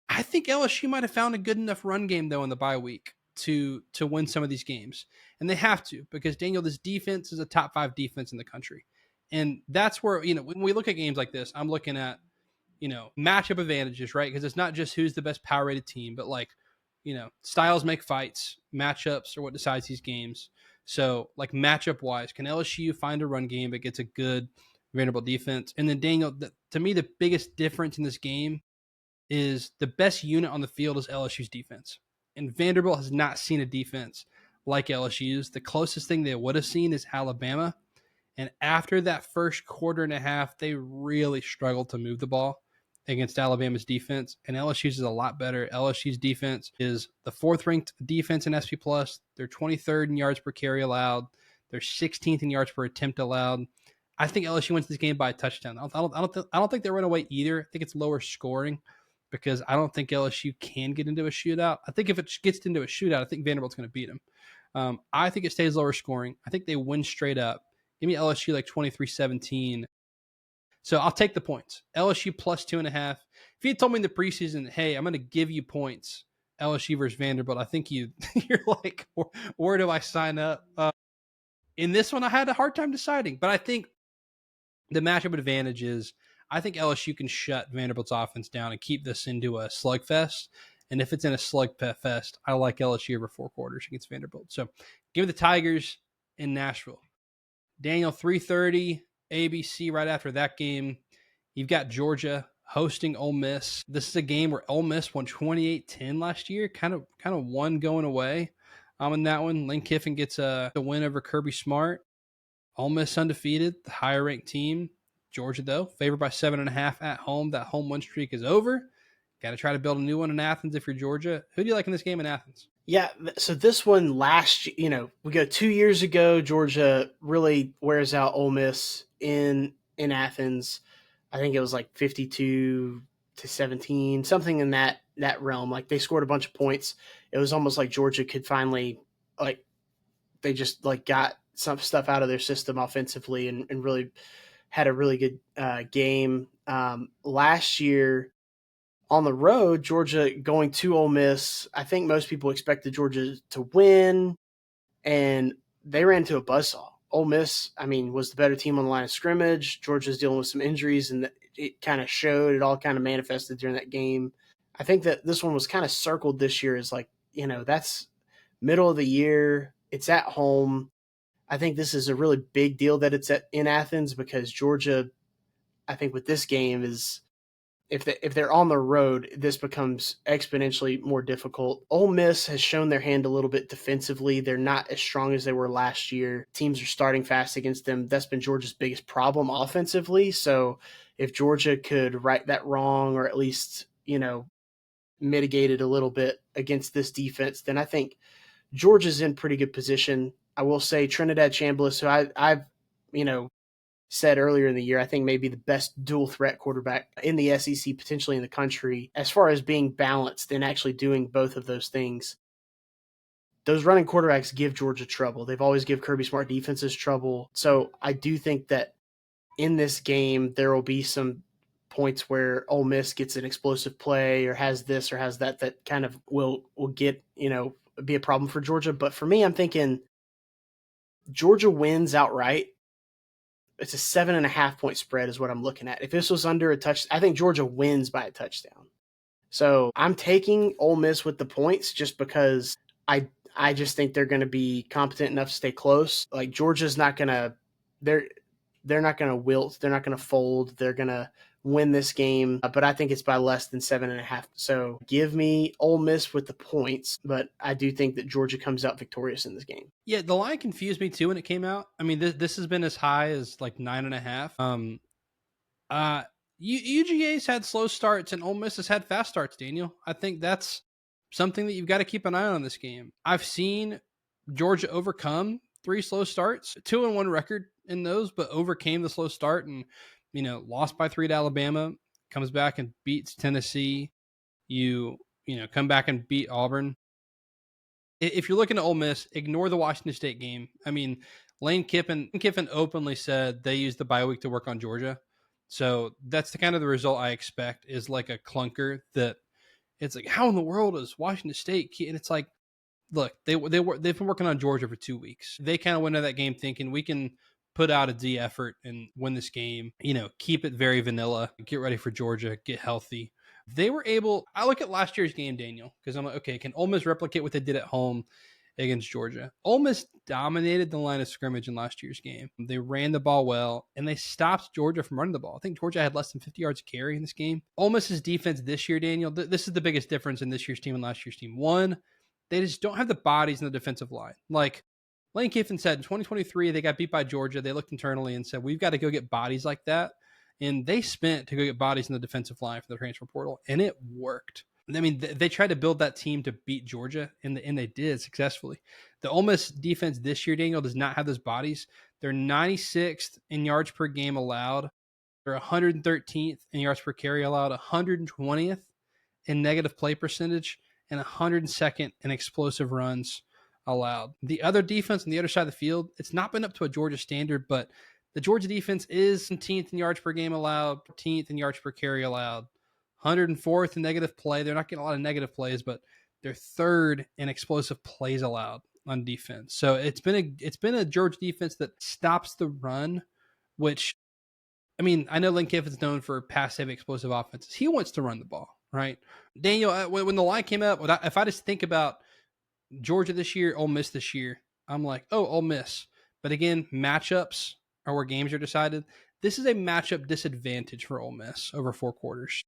I think LSU might have found a good enough run game, though, in the bye week to win some of these games. And they have to, because, Daniel, this defense is a top 5 defense in the country. And that's where, when we look at games like this, I'm looking at, matchup advantages, right? Because it's not just who's the best power rated team, but styles make fights. Matchups are what decides these games. So, matchup wise, can LSU find a run game that gets a good Vanderbilt defense? And then, Daniel, to me, the biggest difference in this game is the best unit on the field is LSU's defense. And Vanderbilt has not seen a defense like LSU's. The closest thing they would have seen is Alabama. And after that first quarter and a half, they really struggled to move the ball against Alabama's defense, and LSU's is a lot better. LSU's defense is the 4th ranked defense in SP+. They're 23rd in yards per carry allowed. They're 16th in yards per attempt allowed. I think LSU wins this game by a touchdown. I don't think they run away either. I think it's lower scoring because I don't think LSU can get into a shootout. I think if it gets into a shootout, I think Vanderbilt's going to beat them. I think it stays lower scoring. I think they win straight up. Give me LSU like 23-17. So I'll take the points. LSU plus 2.5. If you had told me in the preseason, hey, I'm going to give you points, LSU versus Vanderbilt, I think you're like, where do I sign up? In this one, I had a hard time deciding, but I think the matchup advantage is I think LSU can shut Vanderbilt's offense down and keep this into a slugfest. And if it's in a slugfest, I like LSU over 4 quarters against Vanderbilt. So give me the Tigers in Nashville. Daniel, 3:30 ABC right after that game. You've got Georgia hosting Ole Miss. This is a game where Ole Miss won 28-10 last year. Kind of one going away. In that one, Lane Kiffin gets a win over Kirby Smart. Ole Miss undefeated, the higher ranked team. Georgia, though, favored by 7.5 at home. That home win streak is over. Got to try to build a new one in Athens if you're Georgia. Who do you like in this game in Athens? Yeah, so this one we go 2 years ago, Georgia really wears out Ole Miss in Athens. I think it was like 52-17, something in that realm. Like they scored a bunch of points. It was almost like Georgia could finally, like, they just like got some stuff out of their system offensively and really had a really good game. Last year on the road, Georgia going to Ole Miss, I think most people expected Georgia to win, and they ran into a buzzsaw. Ole Miss, was the better team on the line of scrimmage. Georgia's dealing with some injuries, and it kind of showed. It all kind of manifested during that game. I think that this one was kind of circled this year as like, that's middle of the year. It's at home. I think this is a really big deal that it's in Athens because Georgia, I think with this game is if they're on the road, this becomes exponentially more difficult. Ole Miss has shown their hand a little bit defensively. They're not as strong as they were last year. Teams are starting fast against them. That's been Georgia's biggest problem offensively. So if Georgia could right that wrong or at least, mitigate it a little bit against this defense, then I think Georgia's in pretty good position. I will say Trinidad Chambliss, who I've said earlier in the year, I think maybe the best dual threat quarterback in the SEC, potentially in the country, as far as being balanced and actually doing both of those things. Those running quarterbacks give Georgia trouble. They've always give Kirby Smart defenses trouble. So I do think that in this game, there will be some points where Ole Miss gets an explosive play or has this or has that kind of will get, be a problem for Georgia. But for me, I'm thinking Georgia wins outright. It's a 7.5 point spread is what I'm looking at. If this was under a touch, I think Georgia wins by a touchdown. So I'm taking Ole Miss with the points just because I just think they're going to be competent enough to stay close. Like Georgia's not going to, they're not going to wilt. They're not going to fold. They're going to win this game, but I think it's by less than 7.5. So give me Ole Miss with the points, but I do think that Georgia comes out victorious in this game. Yeah, the line confused me too when it came out. This has been as high as like 9.5. UGA's had slow starts and Ole Miss has had fast starts, Daniel. I think that's something that you've got to keep an eye on in this game. I've seen Georgia overcome 3 slow starts, 2-1 record in those, but overcame the slow start and lost by 3 to Alabama, comes back and beats Tennessee. You come back and beat Auburn. If you're looking at Ole Miss, ignore the Washington State game. Lane Kiffin openly said they used the bye week to work on Georgia. So that's the kind of the result I expect is like a clunker that it's like, how in the world is Washington State? And it's like, look, they've been working on Georgia for 2 weeks. They kind of went into that game thinking we can put out a D effort and win this game, keep it very vanilla, get ready for Georgia, get healthy. They were able, I look at last year's game, Daniel, because I'm like, okay, can Ole Miss replicate what they did at home against Georgia? Ole Miss dominated the line of scrimmage in last year's game. They ran the ball well, and they stopped Georgia from running the ball. I think Georgia had less than 50 yards of carry in this game. Ole Miss's defense this year, Daniel, this is the biggest difference in this year's team and last year's team. One, they just don't have the bodies in the defensive line. Like Lane Kiffin said, in 2023, they got beat by Georgia. They looked internally and said, we've got to go get bodies like that. And they spent to go get bodies in the defensive line for the transfer portal, and it worked. They tried to build that team to beat Georgia, and they did successfully. The Ole Miss defense this year, Daniel, does not have those bodies. They're 96th in yards per game allowed. They're 113th in yards per carry allowed, 120th in negative play percentage, and 102nd in explosive runs allowed. The other defense on the other side of the field, it's not been up to a Georgia standard, but the Georgia defense is 17th in yards per game allowed, 14th in yards per carry allowed, 104th in negative play. They're not getting a lot of negative plays, but they're third in explosive plays allowed on defense. So it's been a Georgia defense that stops the run, which, I mean, I know Lane Kiffin's known for pass-heavy explosive offenses. He wants to run the ball, right? Daniel, when the line came up, if I just think about Georgia this year, Ole Miss this year, I'm like, oh, Ole Miss. But again, matchups are where games are decided. This is a matchup disadvantage for Ole Miss over 4 quarters.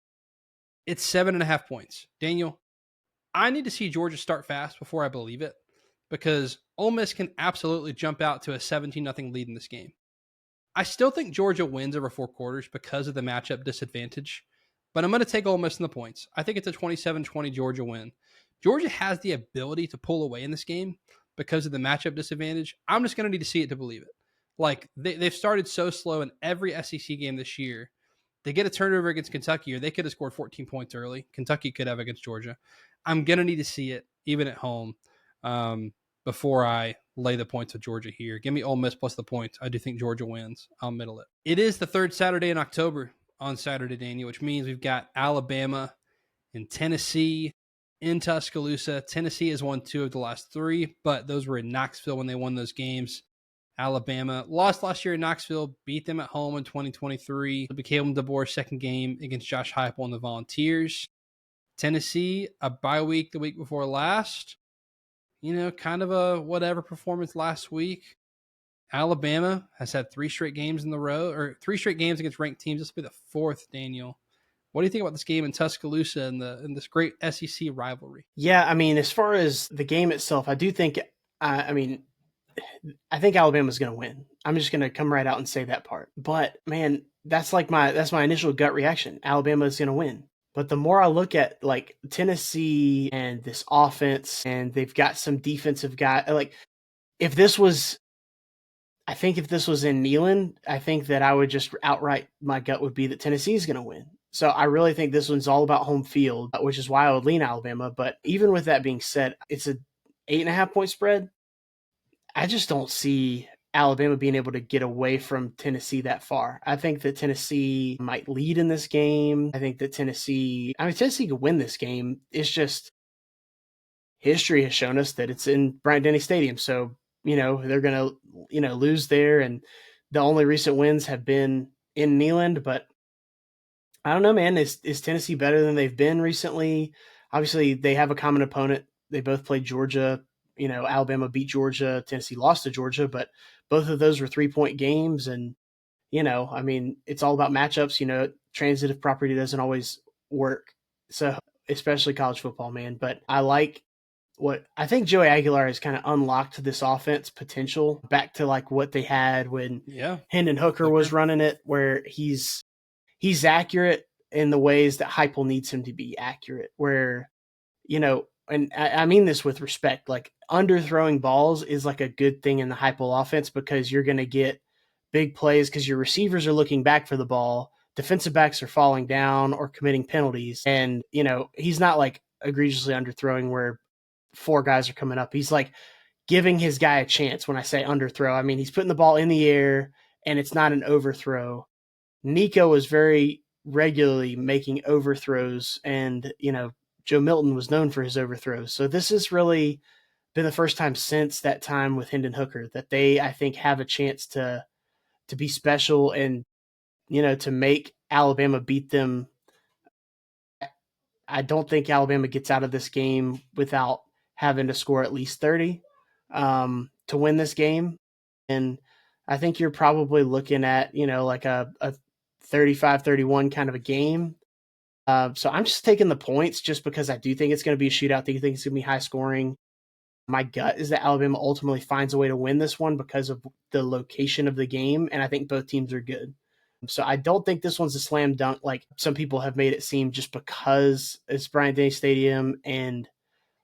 It's 7.5 points. Daniel, I need to see Georgia start fast before I believe it, because Ole Miss can absolutely jump out to a 17-0 lead in this game. I still think Georgia wins over 4 quarters because of the matchup disadvantage, but I'm going to take Ole Miss in the points. I think it's a 27-20 Georgia win. Georgia has the ability to pull away in this game because of the matchup disadvantage. I'm just going to need to see it to believe it. Like, they've started so slow in every SEC game this year. They get a turnover against Kentucky, or they could have scored 14 points early. Kentucky could have against Georgia. I'm going to need to see it, even at home, before I lay the points with Georgia here. Give me Ole Miss plus the points. I do think Georgia wins. I'll middle it. It is the third Saturday in October on Saturday, Daniel, which means we've got Alabama and Tennessee in Tuscaloosa. Tennessee has won 2 of the last 3, but those were in Knoxville when they won those games. Alabama lost last year in Knoxville, beat them at home in 2023. It became DeBoer's second game against Josh Heupel and the Volunteers. Tennessee, a bye week the week before last. Kind of a whatever performance last week. Alabama has had 3 straight games in the row, or 3 straight games against ranked teams. This will be the 4th, Daniel. What do you think about this game in Tuscaloosa and this great SEC rivalry? Yeah, I mean, as far as the game itself, I do think, I think Alabama's going to win. I'm just going to come right out and say that part. But man, that's my initial gut reaction. Alabama is going to win. But the more I look at like Tennessee and this offense, and they've got some defensive guy, like if this was in Neyland, I think that I would just outright, my gut would be that Tennessee is going to win. So I really think this one's all about home field, which is why I would lean Alabama. But even with that being said, it's a 8.5 point spread. I just don't see Alabama being able to get away from Tennessee that far. I think that Tennessee might lead in this game. I think that Tennessee could win this game. It's just history has shown us that it's in Bryant-Denny Stadium. So, they're going to, lose there. And the only recent wins have been in Neyland. But I don't know, man. Is Tennessee better than they've been recently? Obviously, they have a common opponent. They both played Georgia. Alabama beat Georgia, Tennessee lost to Georgia, but both of those were 3-point games. And, it's all about matchups. Transitive property doesn't always work. So, especially college football, man. But I think Joey Aguilar has kind of unlocked this offense potential back to like what they had when Hendon Hooker was running it, where he's accurate in the ways that Heupel needs him to be accurate, where, and I mean this with respect, like underthrowing balls is like a good thing in the Heupel offense, because you're going to get big plays because your receivers are looking back for the ball. Defensive backs are falling down or committing penalties. And, he's not like egregiously underthrowing where 4 guys are coming up. He's like giving his guy a chance. When I say underthrow, I mean, he's putting the ball in the air and it's not an overthrow. Nico was very regularly making overthrows, and, Joe Milton was known for his overthrows. So this has really been the first time since that time with Hendon Hooker that they, I think, have a chance to be special and, to make Alabama beat them. I don't think Alabama gets out of this game without having to score at least 30 to win this game. And I think you're probably looking at, like a 35-31 kind of a game. So I'm just taking the points just because I do think it's going to be a shootout. I think it's going to be high scoring. My gut is that Alabama ultimately finds a way to win this one because of the location of the game, and I think both teams are good. So I don't think this one's a slam dunk like some people have made it seem, just because it's Bryant-Denny Stadium, and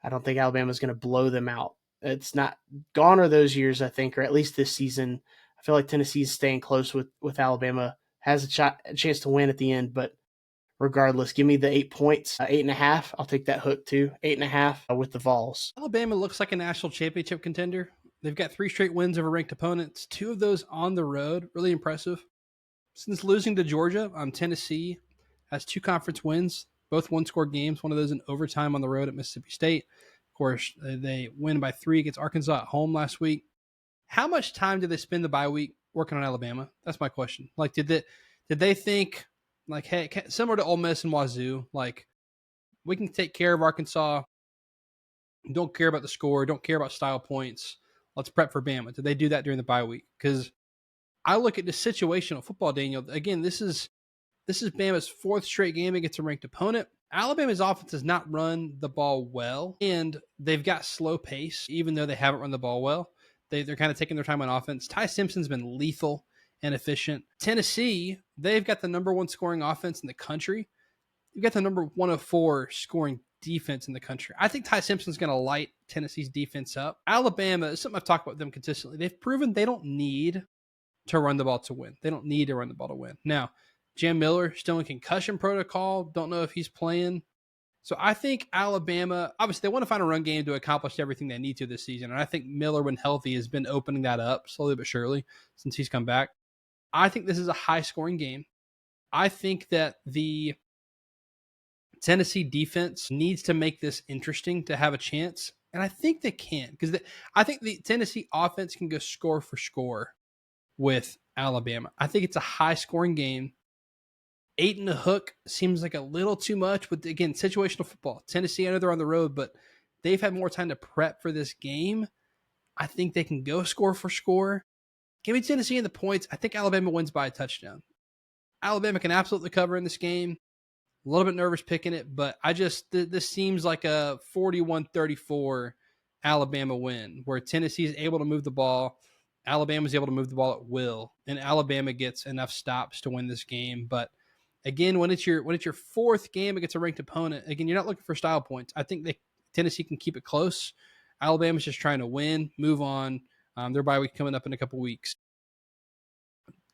I don't think Alabama's going to blow them out. It's not gone are those years, I think, or at least this season. I feel like Tennessee's staying close with Alabama, has a chance to win at the end, but regardless. Give me the 8 points, 8.5. I'll take that hook too. 8.5 with the Vols. Alabama looks like a national championship contender. They've got 3 straight wins over ranked opponents, 2 of those on the road. Really impressive. Since losing to Georgia, Tennessee has 2 conference wins, both one-score games, one of those in overtime on the road at Mississippi State. Of course, they win by 3 against Arkansas at home last week. How much time did they spend the bye week working on Alabama? That's my question. Like, did they think, like, hey, similar to Ole Miss and Wazoo, like, we can take care of Arkansas, don't care about the score, don't care about style points, let's prep for Bama? Did they do that during the bye week? Because I look at the situational football, Daniel. Again, this is Bama's 4th straight game against a ranked opponent. Alabama's offense does not run the ball well, and they've got slow pace, even though they haven't run the ball well. They're kind of taking their time on offense. Ty Simpson's been lethal and efficient. Tennessee, they've got the number 1 scoring offense in the country. You've got the number 104 scoring defense in the country. I think Ty Simpson's going to light Tennessee's defense up. Alabama is something I've talked about them consistently. They've proven they don't need to run the ball to win. They don't need to run the ball to win. Now, Jam Miller still in concussion protocol. Don't know if he's playing. So I think Alabama, obviously they want to find a run game to accomplish everything they need to this season. And I think Miller, when healthy, has been opening that up slowly but surely since he's come back. I think this is a high-scoring game. I think that the Tennessee defense needs to make this interesting to have a chance. And I think they can, because I think the Tennessee offense can go score for score with Alabama. I think it's a high-scoring game. 8 and a hook seems like a little too much, but again, situational football. Tennessee, I know they're on the road, but they've had more time to prep for this game. I think they can go score for score. Give me Tennessee in the points. I think Alabama wins by a touchdown. Alabama can absolutely cover in this game. A little bit nervous picking it, but this seems like a 41-34 Alabama win, where Tennessee is able to move the ball. Alabama's able to move the ball at will, and Alabama gets enough stops to win this game. But again, when it's your 4th game against a ranked opponent, again, you're not looking for style points. I think Tennessee can keep it close. Alabama's just trying to win, move on. Their bye week coming up in a couple weeks.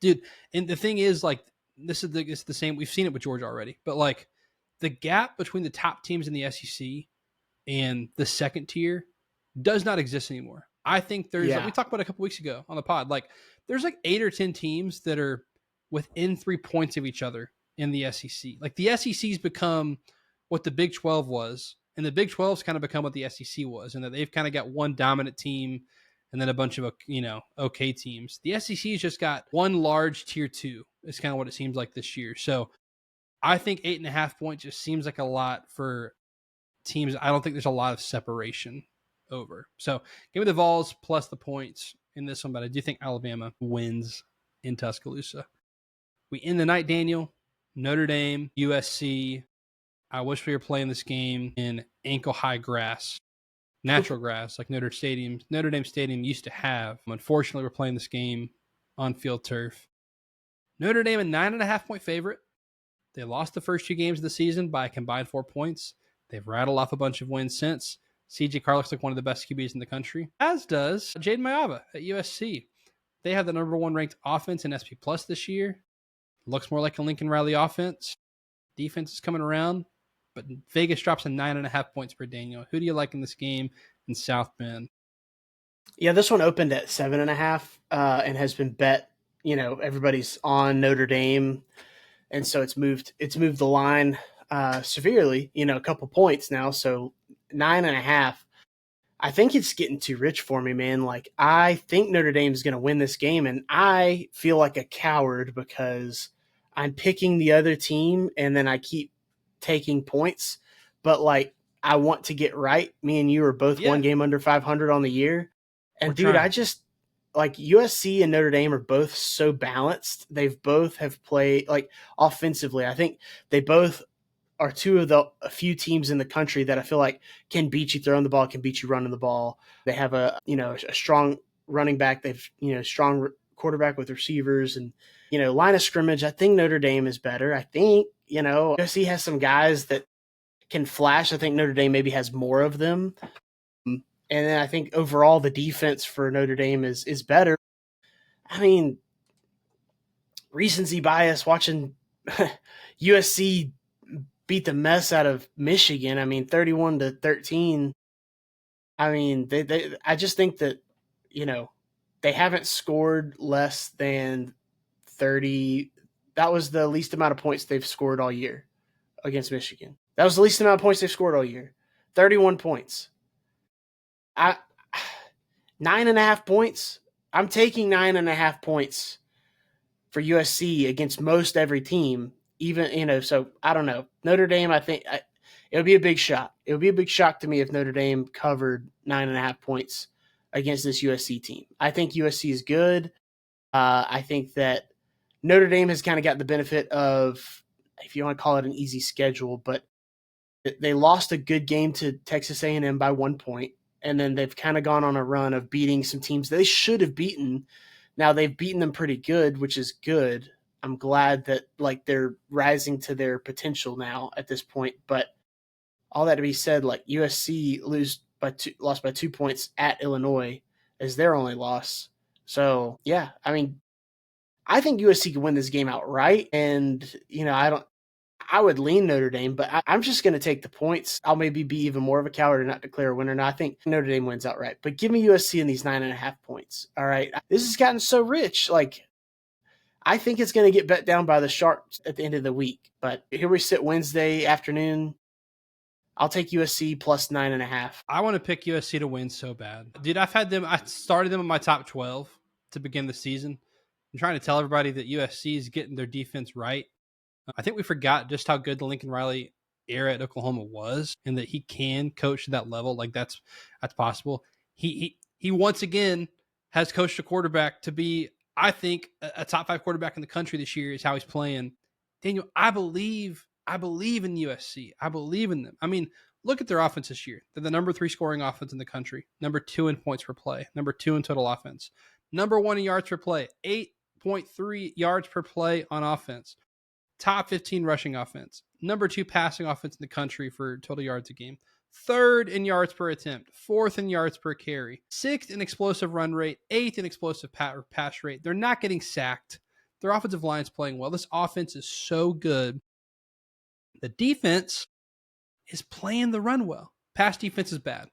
Dude, and the thing is, like, it's the same. We've seen it with Georgia already. But, like, the gap between the top teams in the SEC and the second tier does not exist anymore. I think there's, like we talked about a couple weeks ago on the pod, like, there's like 8 or 10 teams that are within 3 points of each other in the SEC. Like, the SEC's become what the Big 12 was, and the Big 12's kind of become what the SEC was, and that they've kind of got one dominant team and then a bunch of, okay teams. The SEC's just got one large tier 2. It's kind of what it seems like this year. So I think 8.5 points just seems like a lot for teams. I don't think there's a lot of separation over. So give me the Vols plus the points in this one, but I do think Alabama wins in Tuscaloosa. We end the night, Daniel. Notre Dame-USC. I wish we were playing this game in ankle-high grass. Natural grass, like Notre Dame Stadium used to have. Unfortunately, we're playing this game on field turf. Notre Dame, a 9.5-point favorite. They lost the first 2 games of the season by a combined 4 points. They've rattled off a bunch of wins since. CJ Carr looks like one of the best QBs in the country, as does Jaden Mayava at USC. They have the number 1 ranked offense in SP Plus this year. Looks more like a Lincoln Riley offense. Defense is coming around. But Vegas drops a 9.5 points per Daniel. Who do you like in this game in South Bend? Yeah, this one opened at 7.5 and has been bet. Everybody's on Notre Dame, and so it's moved the line severely. A couple points now, so 9.5. I think it's getting too rich for me, man. Like, I think Notre Dame is going to win this game, and I feel like a coward because I'm picking the other team, and then I keep taking points, but like, I want to get right. Me and you are both one game under 500 on the year. And dude, I just like USC and Notre Dame are both so balanced. They've both have played like offensively. I think they both are 2 of the a few teams in the country that I feel like can beat you throwing the ball, can beat you running the ball. They have a strong running back. They've, strong quarterback with receivers and, line of scrimmage. I think Notre Dame is better. I think, USC has some guys that can flash. I think Notre Dame maybe has more of them. And then I think overall the defense for Notre Dame is better. I mean, recency bias watching USC beat the mess out of Michigan. I mean, 31-13. I mean, I just think that, they haven't scored less than 30. That was the least amount of points they've scored all year against Michigan. That was the least amount of points they've scored all year. 31 points. 9.5 points. I'm taking 9.5 points for USC against most every team. Even, so I don't know. Notre Dame, I think it would be a big shock. It would be a big shock to me if Notre Dame covered 9.5 points against this USC team. I think USC is good. I think that Notre Dame has kind of got the benefit of, if you want to call it an easy schedule, but they lost a good game to Texas A&M by 1 point, and then they've kind of gone on a run of beating some teams they should have beaten. Now they've beaten them pretty good, which is good. I'm glad that they're rising to their potential now at this point. But all that to be said, USC lost by 2 points at Illinois as their only loss. So yeah, I mean, I think USC could win this game outright, and I would lean Notre Dame, but I'm just going to take the points. I'll maybe be even more of a coward and not declare a winner. Now, I think Notre Dame wins outright, but give me USC in these 9.5 points. All right. This has gotten so rich. I think it's going to get bet down by the Sharks at the end of the week, but here we sit Wednesday afternoon. I'll take USC plus 9.5. I want to pick USC to win so bad. Dude, I started them in my top 12 to begin the season. I'm trying to tell everybody that USC is getting their defense right. I think we forgot just how good the Lincoln Riley era at Oklahoma was, and that he can coach to that level. That's possible. He once again has coached a quarterback to be, I think, a top 5 quarterback in the country this year is how he's playing. Daniel, I believe in USC. I believe in them. I mean, look at their offense this year. They're the number 3 scoring offense in the country, number 2 in points per play, number 2 in total offense, number 1 in yards per play, 8.3 yards per play on offense. Top 15 rushing offense, number 2 passing offense in the country for total yards a game, 3rd in yards per attempt, 4th in yards per carry, 6th in explosive run rate, 8th in explosive pass rate. They're not getting sacked. Their offensive line's playing well. This offense is so good. The defense is playing the run well. Pass defense is bad,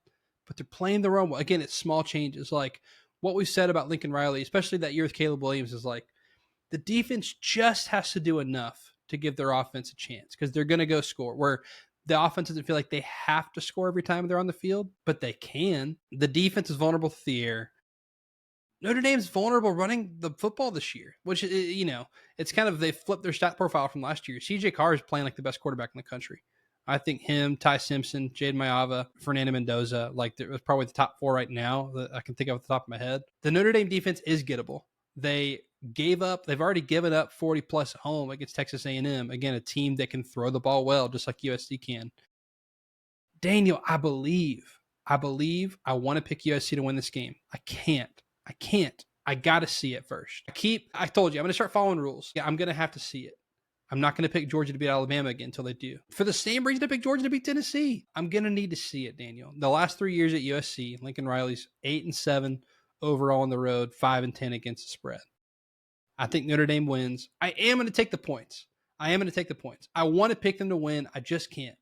but they're playing the run well. Again, it's small changes. What we said about Lincoln Riley, especially that year with Caleb Williams, is the defense just has to do enough to give their offense a chance, because they're going to go score, where the offense doesn't feel like they have to score every time they're on the field, but they can. The defense is vulnerable through the air. Notre Dame's vulnerable running the football this year, which, it's kind of, they flipped their stat profile from last year. CJ Carr is playing like the best quarterback in the country. I think him, Ty Simpson, Jade Mayava, Fernando Mendoza, it was probably the top 4 right now that I can think of off the top of my head. The Notre Dame defense is gettable. They've already given up 40 plus at home against Texas A&M. Again, a team that can throw the ball well, just like USC can. Daniel, I believe. I want to pick USC to win this game. I can't. I got to see it first. I told you, I'm going to start following rules. Yeah, I'm going to have to see it. I'm not going to pick Georgia to beat Alabama again until they do. For the same reason I picked Georgia to beat Tennessee, I'm going to need to see it, Daniel. The last 3 years at USC, Lincoln Riley's 8-7 overall on the road, 5-10 against the spread. I think Notre Dame wins. I am going to take the points. I want to pick them to win. I just can't.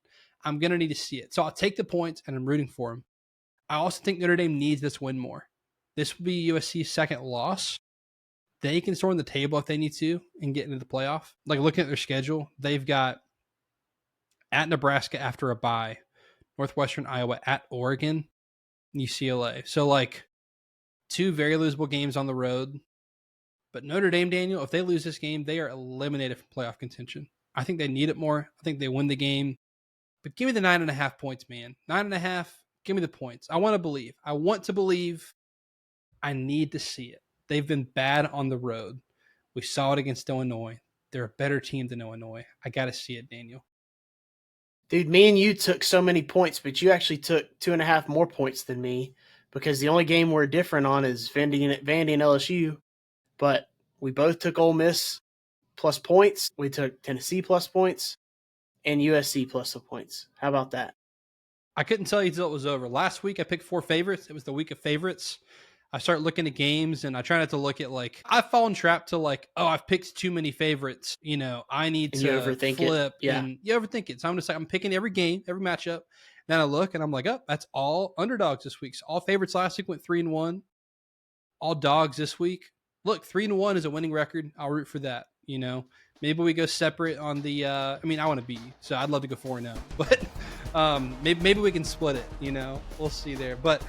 I'm going to need to see it. So I'll take the points, and I'm rooting for them. I also think Notre Dame needs this win more. This will be USC's second loss. They can storm the table if they need to and get into the playoff. Looking at their schedule, they've got at Nebraska after a bye, Northwestern Iowa, at Oregon, UCLA. So 2 very losable games on the road. But Notre Dame, Daniel, if they lose this game, they are eliminated from playoff contention. I think they need it more. I think they win the game. But give me the 9.5 points, man. 9.5, give me the points. I want to believe. I need to see it. They've been bad on the road. We saw it against Illinois. They're a better team than Illinois. I got to see it, Daniel. Dude, me and you took so many points, but you actually took 2.5 more points than me, because the only game we're different on is Vandy and LSU. But we both took Ole Miss plus points. We took Tennessee plus points and USC plus some points. How about that? I couldn't tell you until it was over. Last week, I picked 4 favorites. It was the week of favorites. I start looking at games and I try not to look at like, I've fallen trapped to like, oh, I've picked too many favorites. You know, I need And to you overthink it. flip. Yeah. And you overthink it. So I'm just like, I'm picking every game, every matchup. Then I look and I'm like, oh, that's all underdogs this week. So all favorites last week went 3-1. All dogs this week. Look, 3-1 is a winning record. I'll root for that. You know, maybe we go separate on the, I mean, I want to beat you, so I'd love to go 4-0, but maybe we can split it, you know, we'll see there. But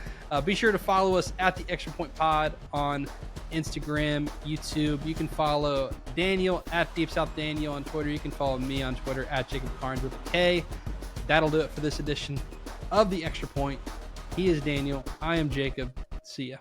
be sure to follow us at the Extra Point Pod on Instagram, YouTube. You can follow Daniel at Deep South Daniel on Twitter. You can follow me on Twitter at Jacob Carnes with a K. That'll do it for this edition of the Extra Point. He is Daniel. I am Jacob. See ya.